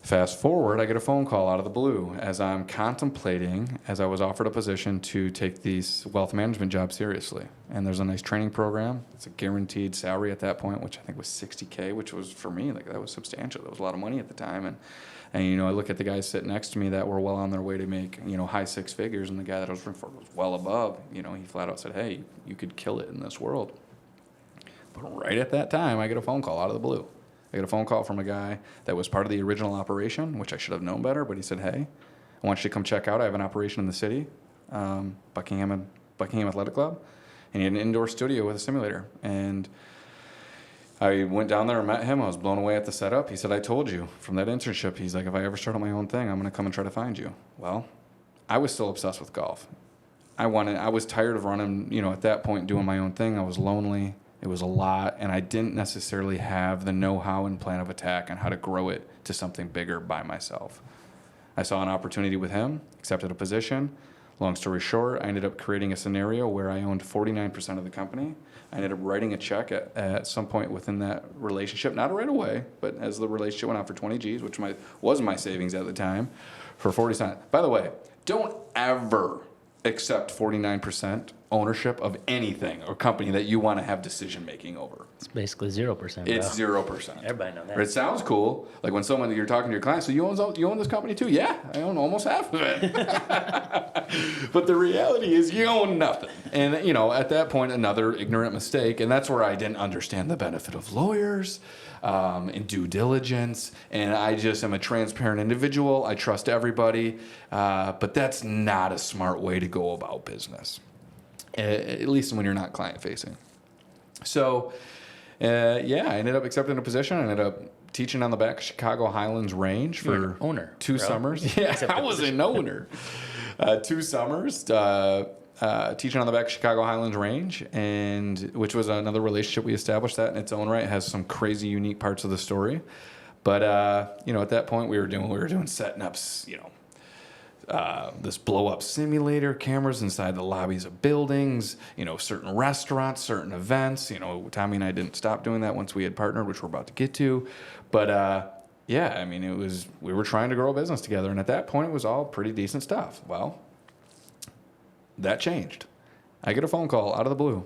Fast forward, I get a phone call out of the blue as I'm contemplating, as I was offered a position to take these wealth management jobs seriously. And there's a nice training program. It's a guaranteed salary at that point, which I think was $60K, which was, for me, that was substantial. That was a lot of money at the time. And I look at the guys sitting next to me that were well on their way to make, high 6 figures, and the guy that I was working for was well above. He flat out said, hey, you could kill it in this world. But right at that time, I get a phone call out of the blue. I got a phone call from a guy that was part of the original operation, which I should have known better, but he said, hey, I want you to come check out. I have an operation in the city, Buckingham Athletic Club, and he had an indoor studio with a simulator. And I went down there and met him. I was blown away at the setup. He said, I told you from that internship, he's like, if I ever start up my own thing, I'm going to come and try to find you. Well, I was still obsessed with golf. I was tired of running, at that point, doing my own thing. I was lonely. It was a lot, and I didn't necessarily have the know-how and plan of attack on how to grow it to something bigger by myself. I saw an opportunity with him, accepted a position. Long story short, I ended up creating a scenario where I owned 49% of the company. I ended up writing a check at some point within that relationship, not right away, but as the relationship went on for 20 G's, which was my savings at the time, for 40 cents. By the way, don't ever accept 49% ownership of anything or company that you want to have decision making over. It's basically 0%. It's 0%. Everybody know that. It sounds cool, like when you're talking to your client, so you own this company too? Yeah, I own almost half of it. But the reality is you own nothing. And at that point, another ignorant mistake, and that's where I didn't understand the benefit of lawyers and due diligence. And I just am a transparent individual. I trust everybody, but that's not a smart way to go about business, at least when you're not client facing. So, I ended up accepting a position. I ended up teaching on the back of Chicago Highlands Range for owner, 2 summers. Yeah, I was an owner. 2 summers. Teaching on the back of Chicago Highlands Range, and which was another relationship we established that in its own right. It has some crazy unique parts of the story. But at that point we were doing setting up this blow up simulator, cameras inside the lobbies of buildings, certain restaurants, certain events. Tommy and I didn't stop doing that once we had partnered, which we're about to get to. But we were trying to grow a business together, and at that point it was all pretty decent stuff. Well, that changed. I get a phone call out of the blue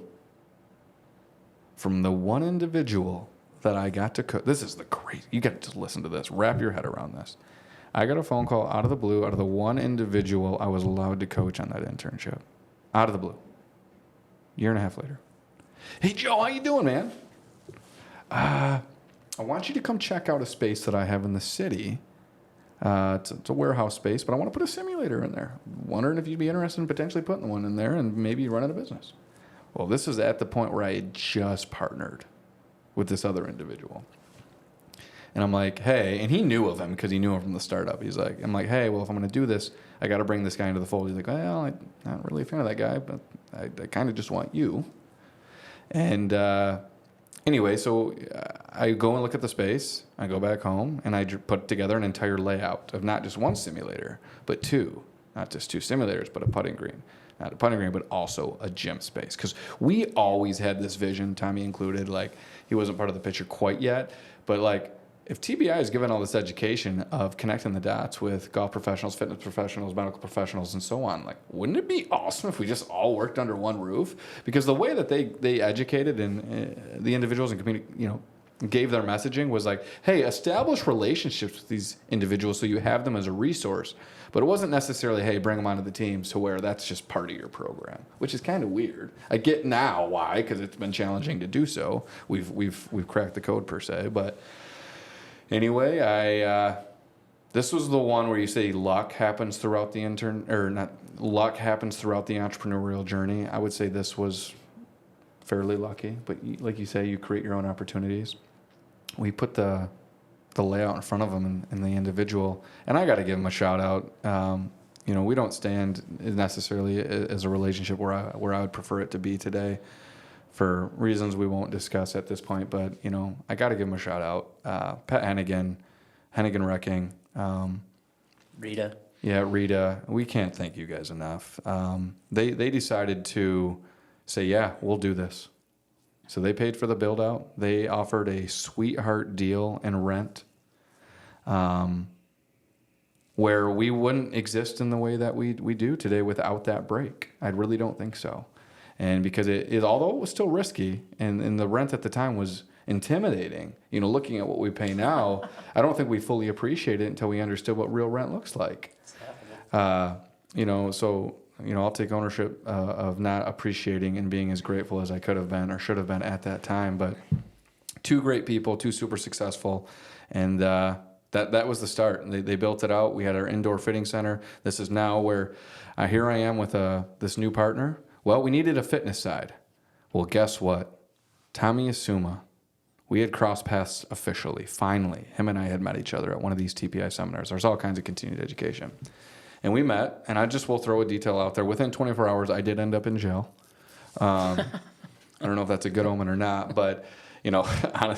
from the one individual that I got to coach. This is the crazy. You got to just listen to this. Wrap your head around this. I got a phone call out of the blue, out of the one individual I was allowed to coach on that internship. Out of the blue. 1.5 years later. Hey, Joe, how you doing, man? I want you to come check out a space that I have in the city. It's a warehouse space, but I want to put a simulator in there. Wondering if you'd be interested in potentially putting one in there and maybe running a business. Well, this is at the point where I had just partnered with this other individual. And I'm like, hey, and he knew of him because he knew him from the startup. I'm like, hey, well, if I'm going to do this, I got to bring this guy into the fold. He's like, well, I'm not really a fan of that guy, but I kind of just want you. And anyway, so I go and look at the space. I go back home and I put together an entire layout of not just one simulator, but two. Not just two simulators, but a putting green. Not a putting green, but also a gym space. Because we always had this vision, Tommy included, like he wasn't part of the picture quite yet, but like if TBI is given all this education of connecting the dots with golf professionals, fitness professionals, medical professionals, and so on, like wouldn't it be awesome if we just all worked under one roof? Because the way that they educated and the individuals and gave their messaging was like, hey, establish relationships with these individuals so you have them as a resource. But it wasn't necessarily, hey, bring them onto the team to where that's just part of your program, which is kind of weird. I get now why, because it's been challenging to do so. We've cracked the code per se, but anyway, this was the one where you say luck happens throughout the luck happens throughout the entrepreneurial journey. I would say this was fairly lucky, but like you say, you create your own opportunities. We put the layout in front of them and the individual, and I got to give him a shout out. We don't stand necessarily as a relationship where I would prefer it to be today, for reasons we won't discuss at this point. But I got to give him a shout out. Pat Hennigan Wrecking, Rita. Yeah, Rita. We can't thank you guys enough. They decided to say, yeah, we'll do this. So they paid for the build out. They offered a sweetheart deal in rent, where we wouldn't exist in the way that we do today without that break. I really don't think so. And because although it was still risky and the rent at the time was intimidating, looking at what we pay now, I don't think we fully appreciated it until we understood what real rent looks like. I'll take ownership of not appreciating and being as grateful as I could have been or should have been at that time. But two great people, two super successful, and that was the start. They built it out. We had our indoor fitting center. This is now where here I am with this new partner. Well, we needed a fitness side. Well, guess what? Tommy Asuma. We had crossed paths officially. Finally, him and I had met each other at one of these TPI seminars. There's all kinds of continued education. And we met, and I just will throw a detail out there. Within 24 hours, I did end up in jail. I don't know if that's a good omen or not, but, on a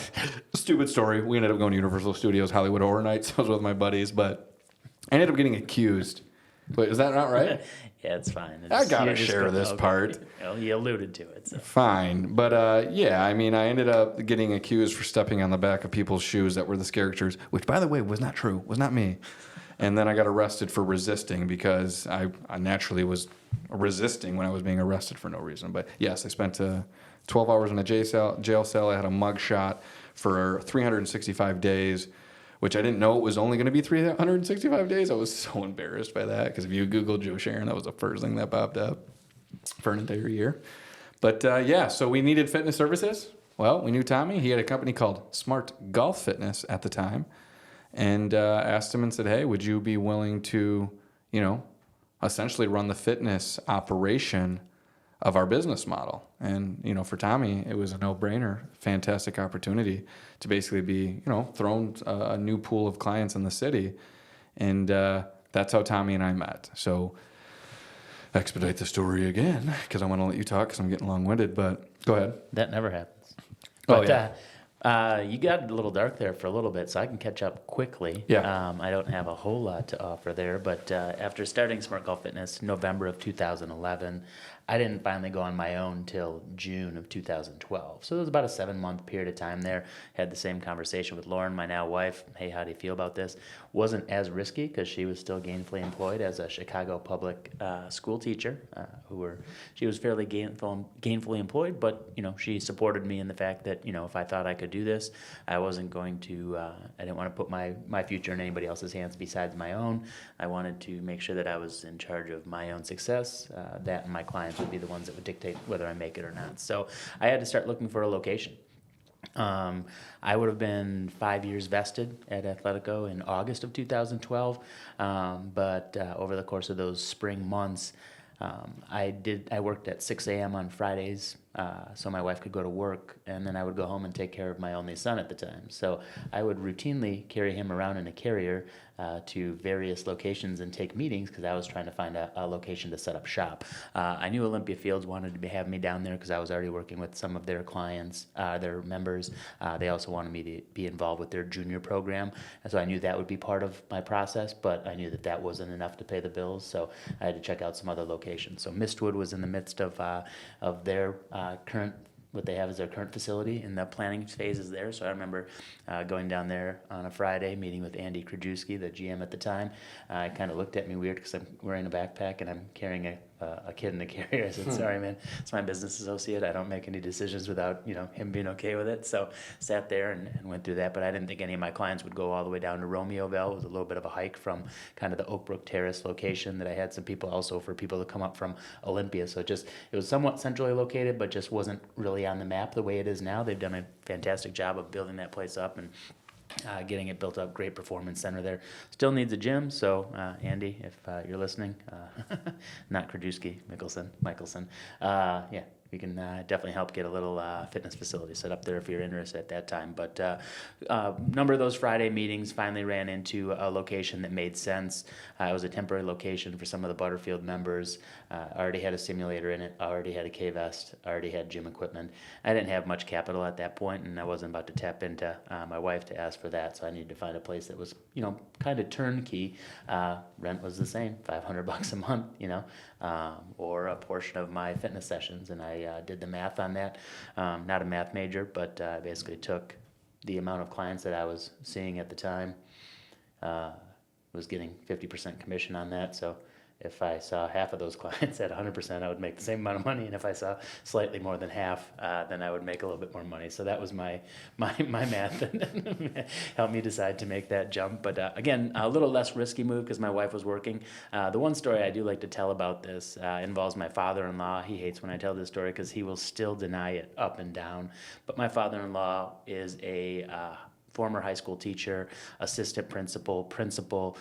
stupid story, we ended up going to Universal Studios Hollywood Horror Nights. I was with my buddies, but I ended up getting accused. Wait, is that not right? Yeah, it's fine. I gotta share this part. Well, you alluded to it. So. Fine. But I ended up getting accused for stepping on the back of people's shoes that were the characters, which, by the way, was not true, was not me. And then I got arrested for resisting because I naturally was resisting when I was being arrested for no reason. But yes, I spent 12 hours in a jail cell. I had a mug shot for 365 days, which I didn't know it was only going to be 365 days. I was so embarrassed by that because if you Google Joe Sheren, that was the first thing that popped up for an entire year. But so we needed fitness services. Well, we knew Tommy. He had a company called Smart Golf Fitness at the time. And asked him and said, hey, would you be willing to, essentially run the fitness operation of our business model? And, for Tommy, it was a no-brainer, fantastic opportunity to basically be, thrown a new pool of clients in the city. And that's how Tommy and I met. So expedite the story again, because I want to let you talk because I'm getting long-winded, but go ahead. That never happens. Oh, yeah. You got a little dark there for a little bit, so I can catch up quickly. Yeah. I don't have a whole lot to offer there, but after starting Smart Golf Fitness November of 2011, I didn't finally go on my own till June of 2012. So there was about a 7-month period of time there. Had the same conversation with Lauren, my now wife. Hey, how do you feel about this? Wasn't as risky because she was still gainfully employed as a Chicago public school teacher. She was fairly gainfully employed, but she supported me in the fact that if I thought I could do this, I wasn't going to. I didn't want to put my future in anybody else's hands besides my own. I wanted to make sure that I was in charge of my own success. That and my clients would be the ones that would dictate whether I make it or not. So I had to start looking for a location. I would have been 5 years vested at Athletico in August of 2012, but over the course of those spring months, I worked at 6 a.m. on Fridays so my wife could go to work, and then I would go home and take care of my only son at the time. So I would routinely carry him around in a carrier to various locations and take meetings because I was trying to find a location to set up shop. I knew Olympia Fields wanted to have me down there because I was already working with some of their clients, their members. They also wanted me to be involved with their junior program, and so I knew that would be part of my process, but I knew that that wasn't enough to pay the bills, so I had to check out some other locations. So Mistwood was in the midst of their current, what they have is their current facility, and the planning phase is there. So I remember going down there on a Friday, meeting with Andy Krajewski, the GM at the time. He kind of looked at me weird because I'm wearing a backpack and I'm carrying a kid in a carrier. I said, sorry, man, it's my business associate. I don't make any decisions without him being okay with it. So sat there and went through that. But I didn't think any of my clients would go all the way down to Romeoville. It was a little bit of a hike from kind of the Oak Brook Terrace location that I had some people also for people to come up from Olympia. So it was somewhat centrally located, but just wasn't really on the map the way it is now. They've done a fantastic job of building that place up and getting it built up. Great performance center there. Still needs a gym, so Andy, if you're listening, not Krajewski, Michelson. Yeah, we can definitely help get a little fitness facility set up there if you're interested at that time. But number of those Friday meetings finally ran into a location that made sense. It was a temporary location for some of the Butterfield members. Already had a simulator in it, already had a K-vest, already had gym equipment. I didn't have much capital at that point, and I wasn't about to tap into my wife to ask for that, so I needed to find a place that was, kind of turnkey. Rent was the same, $500 a month, or a portion of my fitness sessions, and I did the math on that. Not a math major, but I basically took the amount of clients that I was seeing at the time, was getting 50% commission on that. So if I saw half of those clients at 100%, I would make the same amount of money. And if I saw slightly more than half, then I would make a little bit more money. So that was my math that helped me decide to make that jump. But again, a little less risky move because my wife was working. The one story I do like to tell about this involves my father-in-law. He hates when I tell this story because he will still deny it up and down. But my father-in-law is a former high school teacher, assistant principal.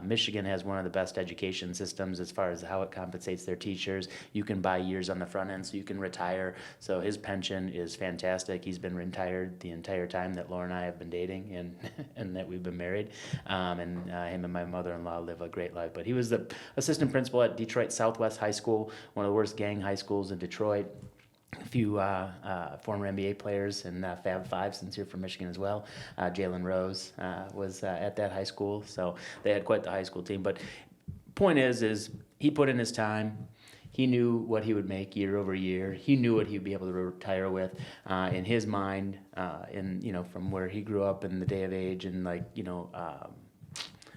Michigan has one of the best education systems as far as how it compensates their teachers. You can buy years on the front end, so you can retire. So his pension is fantastic. He's been retired the entire time that Laura and I have been dating and that we've been married. And him and my mother-in-law live a great life. But he was the assistant principal at Detroit Southwest High School, one of the worst gang high schools in Detroit. A few former NBA players and Fab Five, since you're from Michigan as well. Jalen Rose was at that high school, so they had quite the high school team. But point is he put in his time. He knew what he would make year over year. He knew what he'd be able to retire with. In his mind, from where he grew up in the day of age and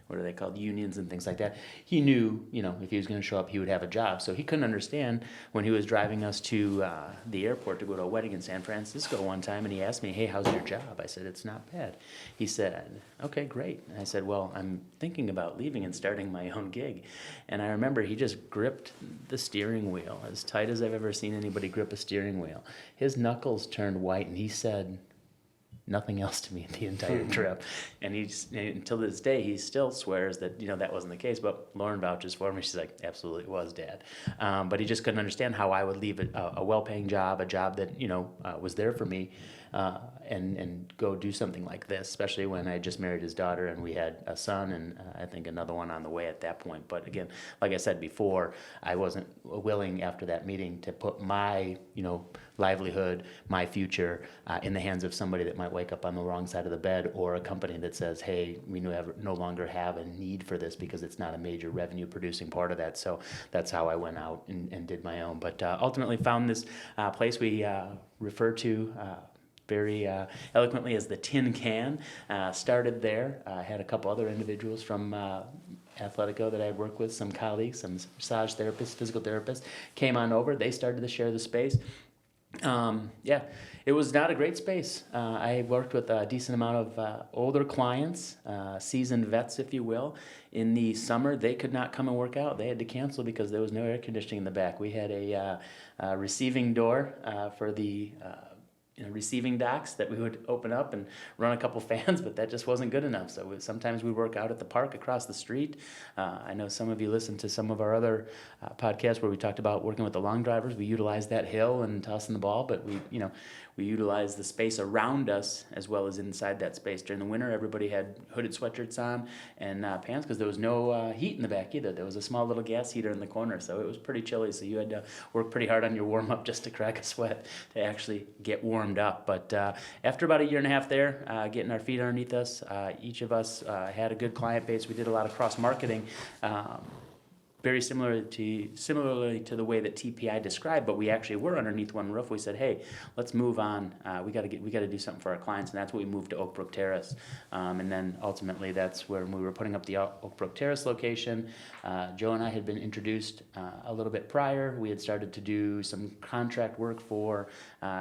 what are they called, unions and things like that. He knew, if he was going to show up, he would have a job. So he couldn't understand when he was driving us to the airport to go to a wedding in San Francisco one time, and he asked me, hey, how's your job? I said, it's not bad. He said, okay, great. And I said, well, I'm thinking about leaving and starting my own gig. And I remember he just gripped the steering wheel as tight as I've ever seen anybody grip a steering wheel. His knuckles turned white, and he said nothing else to me the entire trip. And until this day, he still swears that, that wasn't the case. But Lauren vouches for me. She's like, absolutely it was, Dad. But he just couldn't understand how I would leave a well-paying job, a job that, was there for me, and go do something like this, especially when I just married his daughter and we had a son and I think another one on the way at that point. But again, like I said before, I wasn't willing after that meeting to put my, livelihood, my future in the hands of somebody that might wake up on the wrong side of the bed, or a company that says, hey, we no longer have a need for this because it's not a major revenue producing part of that. So that's how I went out and did my own. But ultimately found this place we refer to very eloquently as the Tin Can. Started there. I had a couple other individuals from Athletico that I worked with, some colleagues, some massage therapists, physical therapists, came on over. They started to share the space. It was not a great space. I worked with a decent amount of older clients, seasoned vets, if you will. In the summer, they could not come and work out. They had to cancel because there was no air conditioning in the back. We had a receiving door for the receiving docks that we would open up and run a couple fans, but that just wasn't good enough. So sometimes we work out at the park across the street. I know some of you listened to some of our other podcasts where we talked about working with the long drivers. We utilized that hill and tossing the ball, but we utilized the space around us as well as inside that space. During the winter, everybody had hooded sweatshirts on and pants because there was no heat in the back either. There was a small little gas heater in the corner, so it was pretty chilly. So you had to work pretty hard on your warm-up just to crack a sweat to actually get warmed up. But after about a year and a half there, getting our feet underneath us, each of us had a good client base. We did a lot of cross-marketing. Very similarly to the way that TPI described, but we actually were underneath one roof. We said, "Hey, let's move on. We got to do something for our clients," and that's what we moved to Oak Brook Terrace. And then ultimately, that's where we were putting up the Oak Brook Terrace location. Joe and I had been introduced a little bit prior. We had started to do some contract work for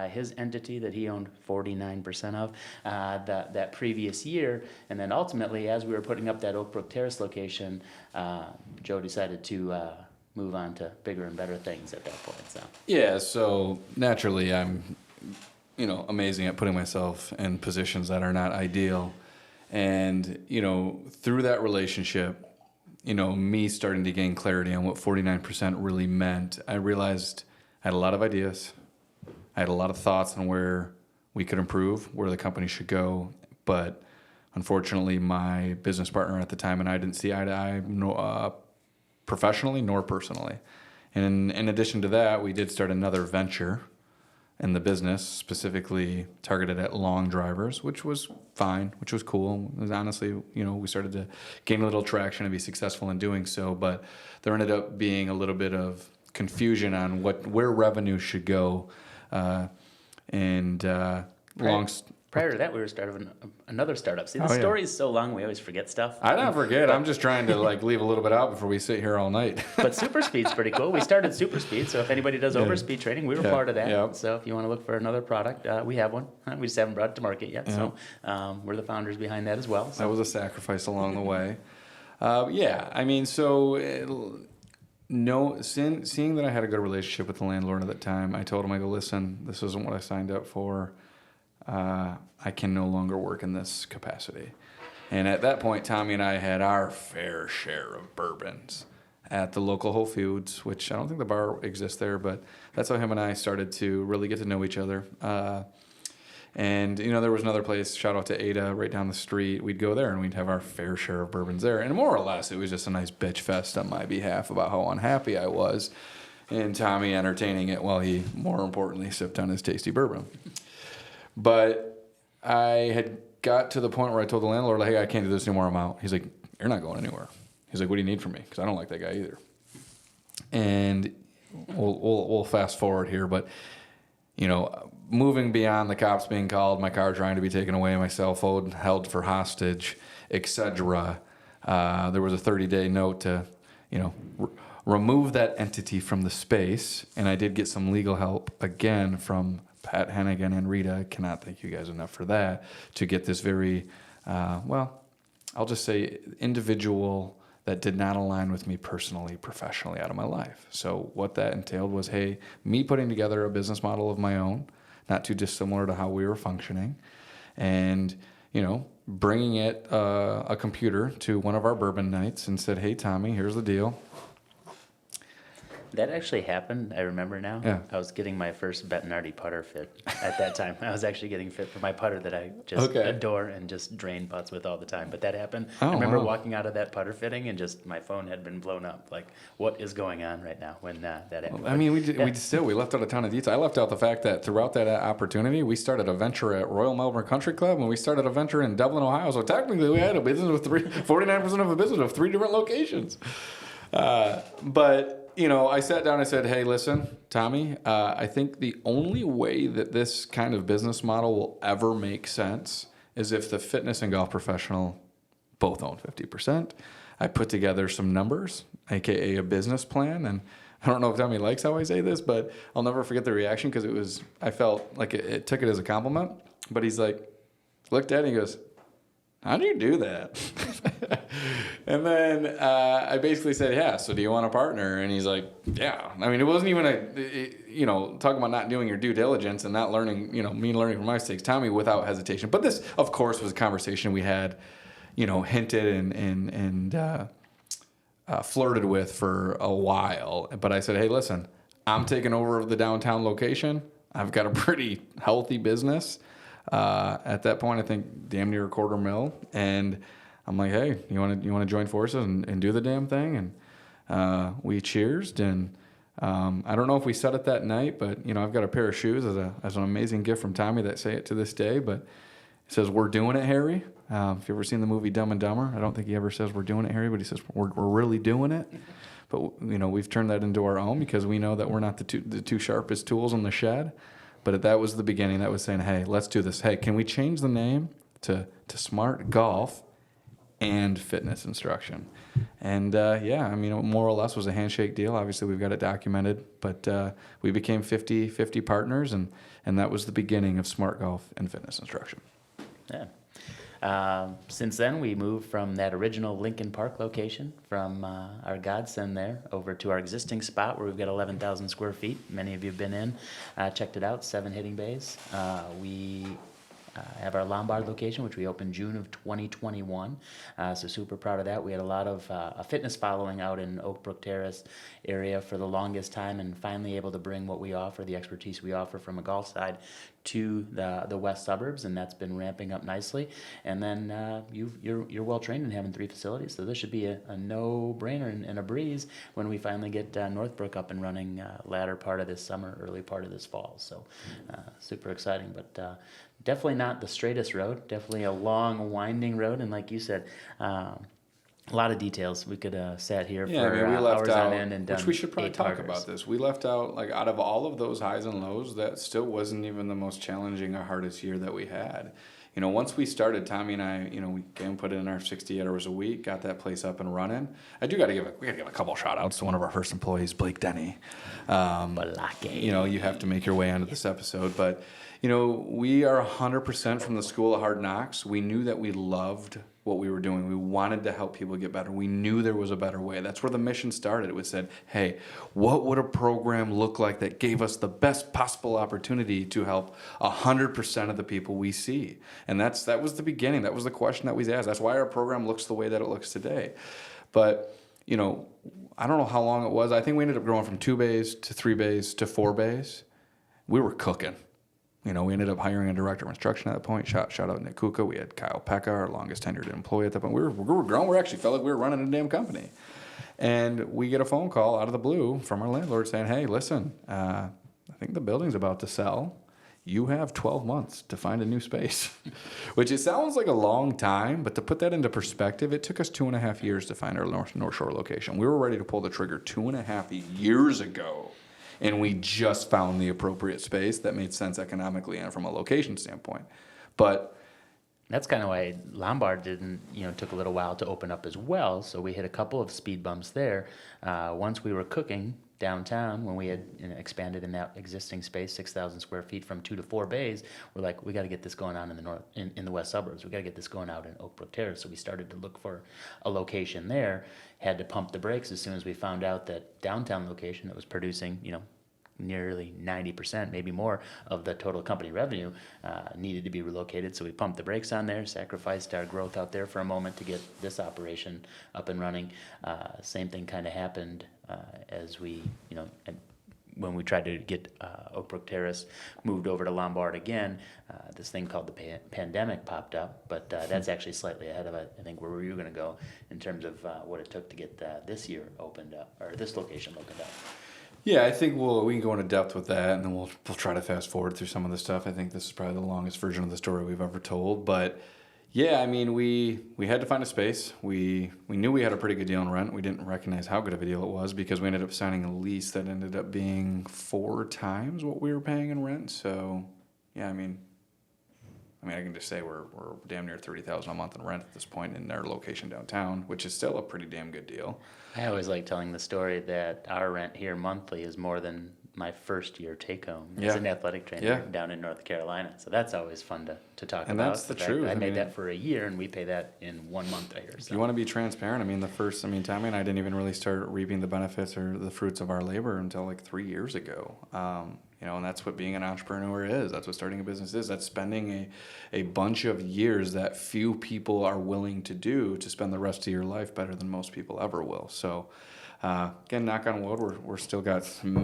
his entity that he owned 49% of that previous year, and then ultimately, as we were putting up that Oak Brook Terrace location, Joe decided to move on to bigger and better things at that point. So Yeah, so naturally I'm, amazing at putting myself in positions that are not ideal. And, through that relationship, me starting to gain clarity on what 49% really meant, I realized I had a lot of ideas. I had a lot of thoughts on where we could improve, where the company should go. But unfortunately, my business partner at the time and I didn't see eye to eye, professionally nor personally. And in addition to that, we did start another venture in the business, specifically targeted at long drivers, which was fine, which was cool. It was honestly, we started to gain a little traction and be successful in doing so. But there ended up being a little bit of confusion on where revenue should go. Prior to that, we were starting another startup. See, the yeah. story is so long, we always forget stuff. I don't forget. I'm just trying to leave a little bit out before we sit here all night. But Super Speed's pretty cool. We started Super Speed, so if anybody does overspeed training, we were part of that. Yeah. So if you want to look for another product, we have one. We just haven't brought it to market yet. So we're the founders behind that as well. So. That was a sacrifice along the way. Seeing that I had a good relationship with the landlord at that time, I told him, I go, listen, this isn't what I signed up for. I can no longer work in this capacity. And at that point, Tommy and I had our fair share of bourbons at the local Whole Foods, which I don't think the bar exists there, but that's how him and I started to really get to know each other. And there was another place, shout out to Ada, right down the street. We'd go there and we'd have our fair share of bourbons there. And more or less, it was just a nice bitch fest on my behalf about how unhappy I was. And Tommy entertaining it while he, more importantly, sipped on his tasty bourbon. But I had got to the point where I told the landlord, hey, I can't do this anymore, I'm out. He's like, you're not going anywhere. He's like, what do you need from me? Because I don't like that guy either. And we'll fast forward here, but, moving beyond the cops being called, my car trying to be taken away, my cell phone held for hostage, etc. There was a 30-day note to, remove that entity from the space. And I did get some legal help again from Pat Hennigan and Rita. I cannot thank you guys enough for that, to get this very, I'll just say individual that did not align with me personally, professionally out of my life. So what that entailed was, hey, me putting together a business model of my own, not too dissimilar to how we were functioning, and, bringing it a computer to one of our bourbon nights and said, hey, Tommy, here's the deal. That actually happened. I remember now. Yeah. I was getting my first Bettinardi putter fit at that time. I was actually getting fit for my putter that I just adore and just drain putts with all the time. But that happened. I remember walking out of that putter fitting and just my phone had been blown up. Like, what is going on right now when that happened? Well, I mean, we left out a ton of detail. I left out the fact that throughout that opportunity, we started a venture at Royal Melbourne Country Club, and we started a venture in Dublin, Ohio. So technically, we had a business with 49% of a business of 3 different locations. But I sat down and I said, hey, listen, Tommy, I think the only way that this kind of business model will ever make sense is if the fitness and golf professional both own 50%. I put together some numbers, aka a business plan, and I don't know if Tommy likes how I say this, but I'll never forget the reaction because I felt like it took it as a compliment. But he's like, looked at it and he goes, how do you do that? And then I basically said, yeah, so do you want a partner? And he's like, yeah. I mean, it wasn't even talking about not doing your due diligence and not learning, me learning from my mistakes. Tommy, without hesitation. But this, of course, was a conversation we had, hinted and flirted with for a while. But I said, hey, listen, I'm taking over the downtown location. I've got a pretty healthy business. At that point, I think damn near $250,000. And I'm like, hey, you want to join forces and do the damn thing? And we cheersed. And I don't know if we said it that night, but I've got a pair of shoes as an amazing gift from Tommy that say it to this day. But it says, "We're doing it, Harry." If you've ever seen the movie Dumb and Dumber, I don't think he ever says "We're doing it, Harry," but he says, "We're really doing it." But we've turned that into our own because we know that we're not the two sharpest tools in the shed. But that was the beginning. That was saying, hey, let's do this. Hey, can we change the name to Smart Golf and Fitness Instruction? And more or less was a handshake deal. Obviously, we've got it documented. But we became 50-50 partners, and that was the beginning of Smart Golf and Fitness Instruction. Yeah. Since then, we moved from that original Lincoln Park location, from our godsend there, over to our existing spot where we've got 11,000 square feet. Many of you have been in, checked it out, 7 hitting bays. We have our Lombard location, which we opened June of 2021. So super proud of that. We had a lot of a fitness following out in Oak Brook Terrace area for the longest time, and finally able to bring what we offer, the expertise we offer from a golf side, to the west suburbs, and that's been ramping up nicely. And then you're well trained in having 3 facilities, so this should be a no-brainer and a breeze when we finally get Northbrook up and running latter part of this summer, early part of this fall. So super exciting, but definitely not the straightest road. Definitely a long, winding road, and like you said, a lot of details. We could sat here for hours on end and done. Which we should probably talk about this. We left out, like, out of all of those highs and lows, that still wasn't even the most challenging or hardest year that we had. Once we started, Tommy and I, we came and put in our 60 hours a week, got that place up and running. We gotta give a couple shout outs to one of our first employees, Blake Denny. You have to make your way onto this episode, but we are 100% from the School of Hard Knocks. We knew that we loved what we were doing. We wanted to help people get better. We knew there was a better way. That's where the mission started. It was said, hey, what would a program look like that gave us the best possible opportunity to help 100% of the people we see? And that was the beginning. That was the question that we asked. That's why our program looks the way that it looks today. But, I don't know how long it was. I think we ended up growing from 2 bays to 3 bays to 4 bays. We were cooking. We ended up hiring a director of instruction at that point. Shout out Nick Kuka. We had Kyle Pekka, our longest tenured employee at that point. We were growing. We actually felt like we were running a damn company. And we get a phone call out of the blue from our landlord saying, hey, listen, I think the building's about to sell. You have 12 months to find a new space. Which it sounds like a long time, but to put that into perspective, it took us 2.5 years to find our North Shore location. We were ready to pull the trigger 2.5 years ago. And we just found the appropriate space that made sense economically and from a location standpoint. But that's kind of why Lombard took a little while to open up as well. So we hit a couple of speed bumps there. Once we were cooking downtown, when we had expanded in that existing space, 6,000 square feet from 2 to 4 bays, we're like, we got to get this going on in the north, in the west suburbs. We got to get this going out in Oak Brook Terrace. So we started to look for a location there. Had to pump the brakes as soon as we found out that downtown location that was producing, nearly 90%, maybe more, of the total company revenue needed to be relocated. So we pumped the brakes on there, sacrificed our growth out there for a moment to get this operation up and running. Same thing kind of happened as we, when we tried to get Oak Brook Terrace moved over to Lombard again. This thing called the pandemic popped up, but that's actually slightly ahead of it. I think where were you going to go in terms of what it took to get this year opened up, or this location opened up? Yeah, I think we can go into depth with that, and then we'll try to fast forward through some of the stuff. I think this is probably the longest version of the story we've ever told. But yeah, I mean, we had to find a space. We knew we had a pretty good deal on rent. We didn't recognize how good of a deal it was because we ended up signing a lease that ended up being 4 times what we were paying in rent. So yeah, I mean, I can just say we're damn near $30,000 a month in rent at this point in our location downtown, which is still a pretty damn good deal. I always like telling the story that our rent here monthly is more than my first year take home Yeah. as an athletic trainer Yeah. down in North Carolina. So that's always fun to talk And about. that's the fact truth. that I I made mean, that for a year, and we pay that in 1 month right here. If So. you want to be transparent, Tommy and I didn't even really start reaping the benefits or the fruits of our labor until like 3 years ago. And that's what being an entrepreneur is. That's what starting a business is. That's spending a bunch of years that few people are willing to do to spend the rest of your life better than most people ever will. So, again, knock on wood, we're still got some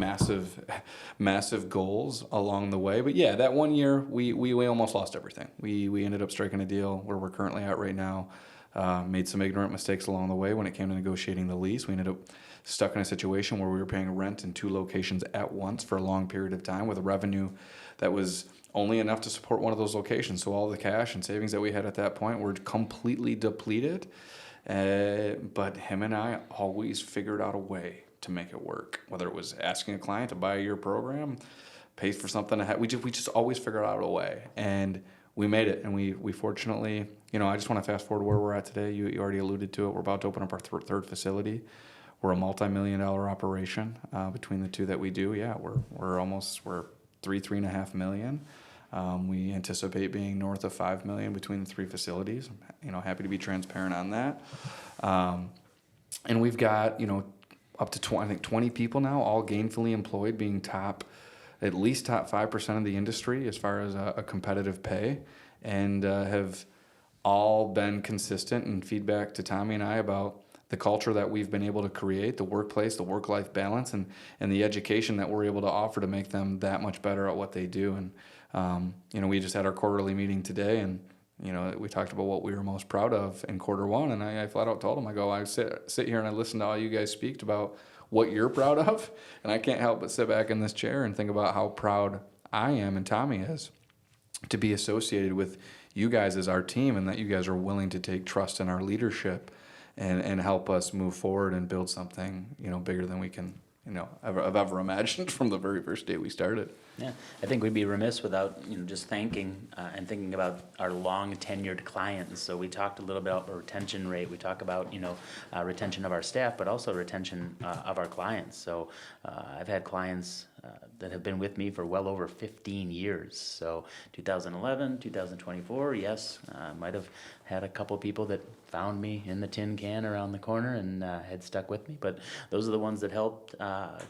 massive goals along the way. But yeah, that 1 year, we almost lost everything. We ended up striking a deal where we're currently at right now. Made some ignorant mistakes along the way when it came to negotiating the lease. We ended up stuck in a situation where we were paying rent in 2 locations at once for a long period of time with a revenue that was only enough to support one of those locations. So all the cash and savings that we had at that point were completely depleted. But him and I always figured out a way to make it work. Whether it was asking a client to buy your program, pay for something ahead, we just always figured out a way. And we made it, and we fortunately, I just want to fast forward where we're at today. You already alluded to it. We're about to open up our third facility. We're a multi-million-dollar operation between the two that we do. Yeah, we're 3.5 million. We anticipate being north of 5 million between the 3 facilities. Happy to be transparent on that. And we've got up to 20 people now, all gainfully employed, being at least top 5% of the industry as far as a competitive pay, and have all been consistent in feedback to Tommy and I about the culture that we've been able to create, the workplace, the work-life balance, and the education that we're able to offer to make them that much better at what they do. And we just had our quarterly meeting today, and we talked about what we were most proud of in quarter one, and I flat out told them, I sit here and I listen to all you guys speak about what you're proud of, and I can't help but sit back in this chair and think about how proud I am and Tommy is to be associated with you guys as our team, and that you guys are willing to take trust in our leadership and help us move forward and build something bigger than we can have ever imagined from the very first day we started. Yeah, I think we'd be remiss without just thanking and thinking about our long tenured clients. So we talked a little bit about retention rate. We talk about retention of our staff, but also retention of our clients. So I've had clients that have been with me for well over 15 years. So 2011, 2024, yes, might have had a couple people that found me in the tin can around the corner and had stuck with me. But those are the ones that helped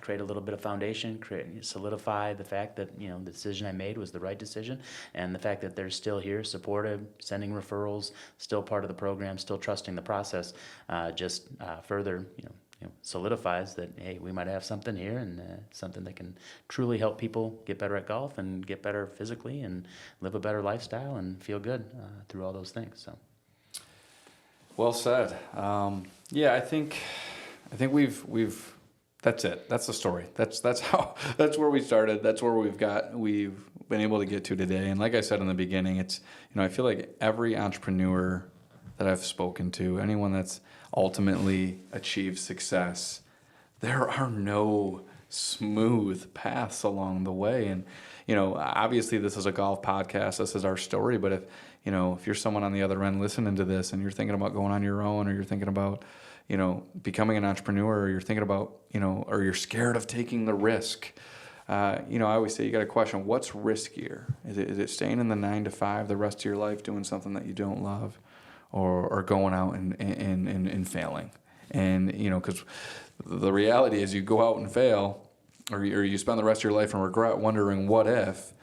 create a little bit of foundation, solidify the fact that the decision I made was the right decision, and the fact that they're still here, supportive, sending referrals, still part of the program, still trusting the process, just further solidifies that, hey, we might have something here, and something that can truly help people get better at golf and get better physically and live a better lifestyle and feel good through all those things. So. Well said. Yeah, I think we've that's it. That's the story. That's where we started. That's where we've been able to get to today. And like I said in the beginning, it's I feel like every entrepreneur that I've spoken to, anyone that's ultimately achieved success, there are no smooth paths along the way. And obviously this is a golf podcast. This is our story. But if you're someone on the other end listening to this and you're thinking about going on your own, or you're thinking about becoming an entrepreneur, or you're thinking about or you're scared of taking the risk, I always say you got to question, what's riskier? Is it staying in the 9 to 5 the rest of your life doing something that you don't love, or going out and failing? And because the reality is, you go out and fail, or you spend the rest of your life in regret, wondering what if.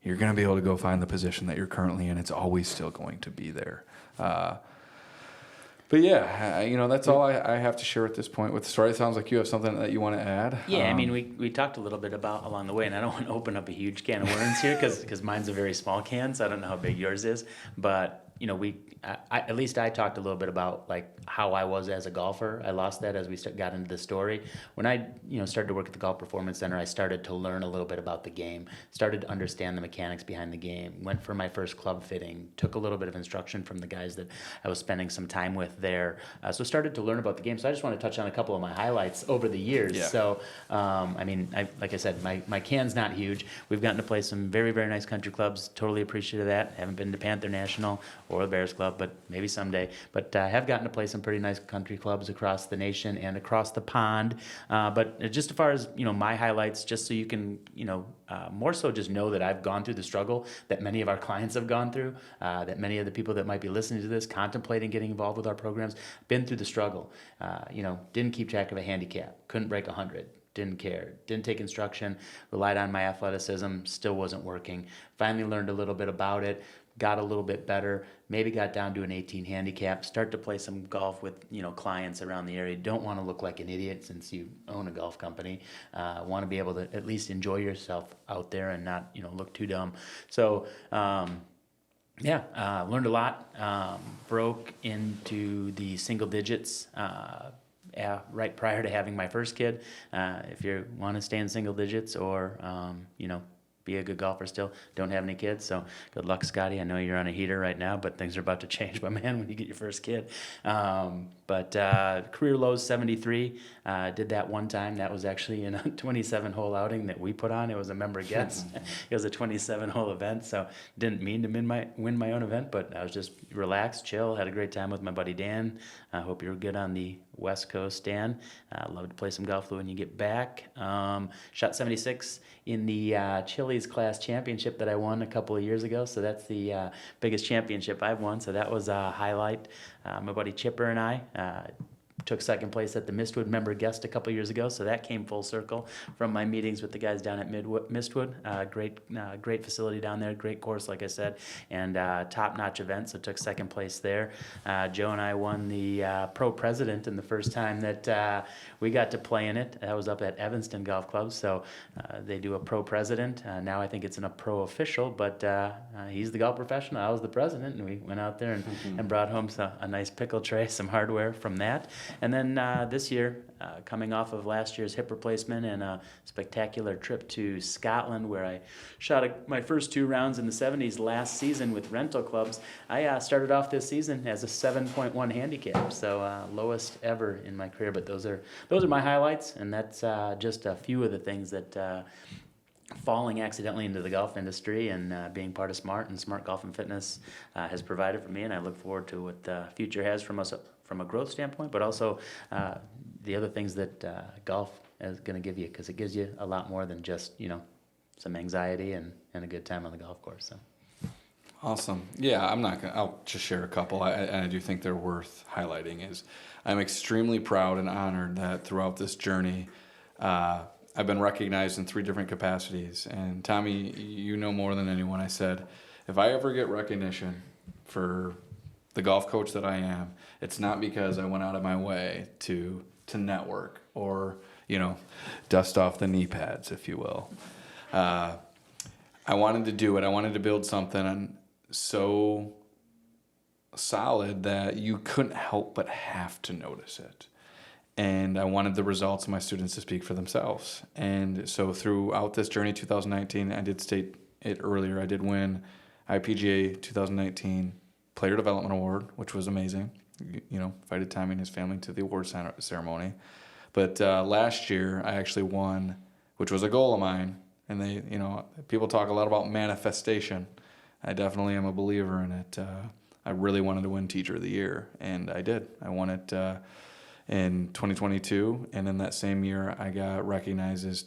You're going to be able to go find the position that you're currently in. It's always still going to be there. But yeah, that's all I have to share at this point with the story. It sounds like you have something that you want to add. Yeah, we talked a little bit about along the way, and I don't want to open up a huge can of worms here because mine's a very small can, so I don't know how big yours is. But at least I talked a little bit about like how I was as a golfer. I lost that as we got into the story. When I started to work at the Golf Performance Center, I started to learn a little bit about the game, started to understand the mechanics behind the game, went for my first club fitting, took a little bit of instruction from the guys that I was spending some time with there. So started to learn about the game. So I just want to touch on a couple of my highlights over the years. Yeah. So, like I said, my can's not huge. We've gotten to play some very, very nice country clubs. Totally appreciative of that. Haven't been to Panther National. or the Bears Club, but maybe someday. But I have gotten to play some pretty nice country clubs across the nation and across the pond. But just as far as, my highlights, just so you can, more so just know that I've gone through the struggle that many of our clients have gone through, that many of the people that might be listening to this, contemplating getting involved with our programs, been through the struggle. Didn't keep track of a handicap, couldn't break 100. Didn't care, didn't take instruction, relied on my athleticism, still wasn't working. Finally learned a little bit about it, got a little bit better, maybe got down to an 18 handicap, start to play some golf with, clients around the area. Don't want to look like an idiot since you own a golf company. Want to be able to at least enjoy yourself out there and not, look too dumb. So, learned a lot, broke into the single digits, right prior to having my first kid. If you want to stay in single digits or, be a good golfer still, don't have any kids. So good luck, Scotty. I know you're on a heater right now, but things are about to change, my man, when you get your first kid. But career lows 73. Did that one time. That was actually in a 27-hole outing that we put on. It was a member guest. It was a 27-hole event, so didn't mean to win my own event, but I was just relaxed, chill, had a great time with my buddy Dan. I hope you're good on the West Coast, Dan. Love to play some golf when you get back. Shot 76 in the Chili's Class Championship that I won a couple of years ago, so that's the biggest championship I've won, so that was a highlight. My buddy Chipper and I took second place at the Mistwood member guest a couple years ago, so that came full circle from my meetings with the guys down at Mistwood. Great facility down there, great course, like I said, and top-notch event, so took second place there. Joe and I won the Pro President in the first time that we got to play in it. That was up at Evanston Golf Club, so they do a Pro President. Now I think it's in a Pro Official, but he's the golf professional, I was the president, and we went out there and brought home a nice pickle tray, some hardware from that. And then this year, coming off of last year's hip replacement and a spectacular trip to Scotland where I shot my first 2 rounds in the 70s last season with rental clubs, I started off this season as a 7.1 handicap, so lowest ever in my career. But those are my highlights, and that's just a few of the things that falling accidentally into the golf industry and being part of Smart Golf and Fitness has provided for me, and I look forward to what the future has from us from a growth standpoint, but also the other things that golf is going to give you, because it gives you a lot more than just some anxiety and a good time on the golf course. So. Awesome. Yeah, I'll just share a couple. I do think they're worth highlighting. I'm extremely proud and honored that throughout this journey, I've been recognized in 3 different capacities. And Tommy, you know more than anyone, I said, if I ever get recognition for the golf coach that I am, it's not because I went out of my way to network or, dust off the knee pads, if you will. I wanted to do it. I wanted to build something so solid that you couldn't help but have to notice it. And I wanted the results of my students to speak for themselves. And so throughout this journey, 2019, I did state it earlier, I did win IPGA 2019 Player Development Award, which was amazing. Invited Tommy and his family to the award ceremony. But last year, I actually won, which was a goal of mine. And they, people talk a lot about manifestation. I definitely am a believer in it. I really wanted to win Teacher of the Year, and I did. I won it in 2022, and in that same year, I got recognized as,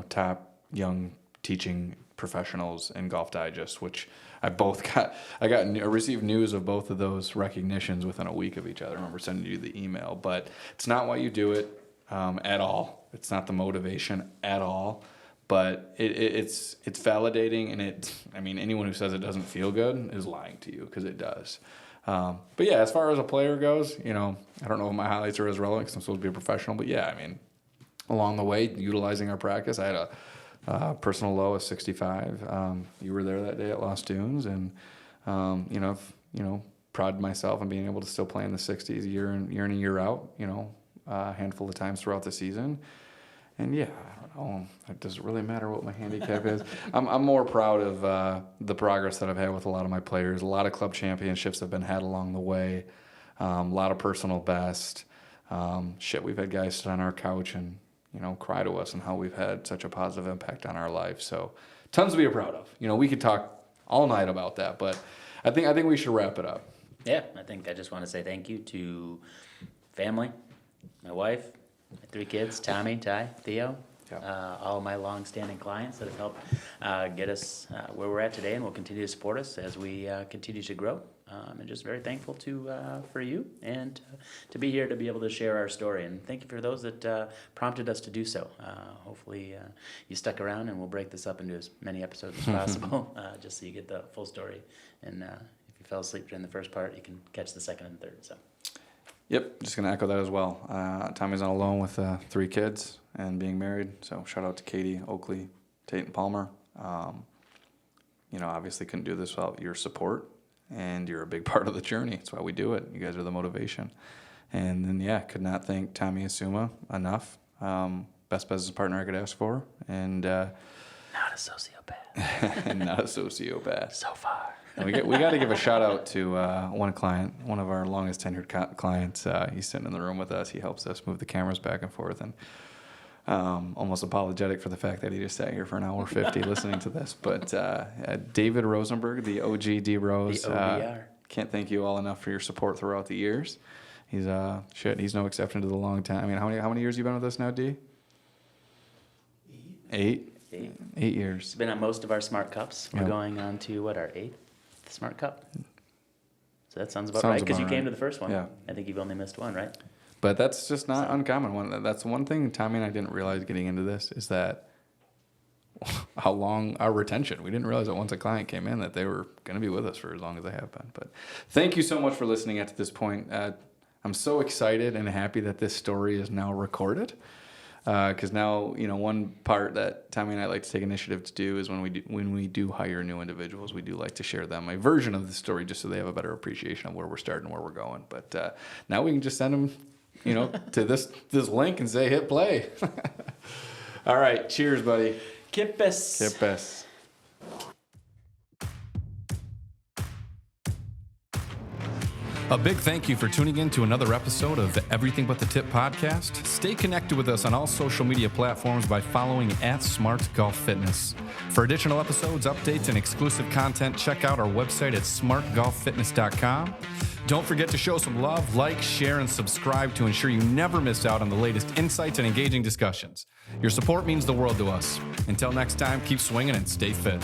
top young teaching professionals in Golf Digest, which I received news of both of those recognitions within a week of each other. I remember sending you the email, but it's not why you do it at all. It's not the motivation at all, but it's validating, and anyone who says it doesn't feel good is lying to you, because it does. But yeah, as far as a player goes, I don't know if my highlights are as relevant because I'm supposed to be a professional, but yeah, along the way, utilizing our practice, I had a personal low of 65. You were there that day at Lost Dunes, and proud myself on being able to still play in the 60s year in and year out. A handful of times throughout the season, and yeah, I don't know. Does it really matter what my handicap is? I'm more proud of the progress that I've had with a lot of my players. A lot of club championships have been had along the way. A lot of personal best. We've had guys sit on our couch and cry to us and how we've had such a positive impact on our life. So tons to be proud of. We could talk all night about that, but I think we should wrap it up. Yeah, I just want to say thank you to family, my wife, my 3 kids, Tommy, Ty, Theo, all my long-standing clients that have helped get us where we're at today and will continue to support us as we continue to grow. And just very thankful for you and to be here to be able to share our story. And thank you for those that prompted us to do so. Hopefully you stuck around, and we'll break this up into as many episodes as possible, just so you get the full story. And if you fell asleep during the first part, you can catch the second and third. So. Yep, just gonna echo that as well. Tommy's not alone with 3 kids and being married. So shout out to Katie, Oakley, Tate, and Palmer. Obviously couldn't do this without your support. And you're a big part of the journey. That's why we do it. You guys are the motivation. And then, could not thank Tommy Asuma enough. Best business partner I could ask for. And Not a sociopath. and not a sociopath. So far. And we got to give a shout out to one client, one of our longest tenured clients. He's sitting in the room with us. He helps us move the cameras back and forth, and almost apologetic for the fact that he just sat here for an hour 50 listening to this. But David Rosenberg, the OG D Rose, The OBR. can't thank you all enough for your support throughout the years. He's he's no exception to the long time. I mean, how many years you been with us now, D? 8. 8 years. He's been on most of our Smart Cups. We're Yep. going on to, our 8th Smart Cup? So that sounds about Sounds right, because you about came right. to the first one. Yeah. I think you've only missed one, right? But that's just not uncommon. That's one thing Tommy and I didn't realize getting into this is that how long our retention. We didn't realize that once a client came in that they were going to be with us for as long as they have been. But thank you so much for listening up to this point. I'm so excited and happy that this story is now recorded. Because now, one part that Tommy and I like to take initiative to do is when we do hire new individuals, we do like to share them a version of the story just so they have a better appreciation of where we're starting and where we're going. But now we can just send them, to this link and say, hit play. All right. Cheers, buddy. Kippis. Kippis. A big thank you for tuning in to another episode of the Everything But the Tip podcast. Stay connected with us on all social media platforms by following @SmartGolfFitness. For additional episodes, updates, and exclusive content, check out our website at smartgolffitness.com. Don't forget to show some love, like, share, and subscribe to ensure you never miss out on the latest insights and engaging discussions. Your support means the world to us. Until next time, keep swinging and stay fit.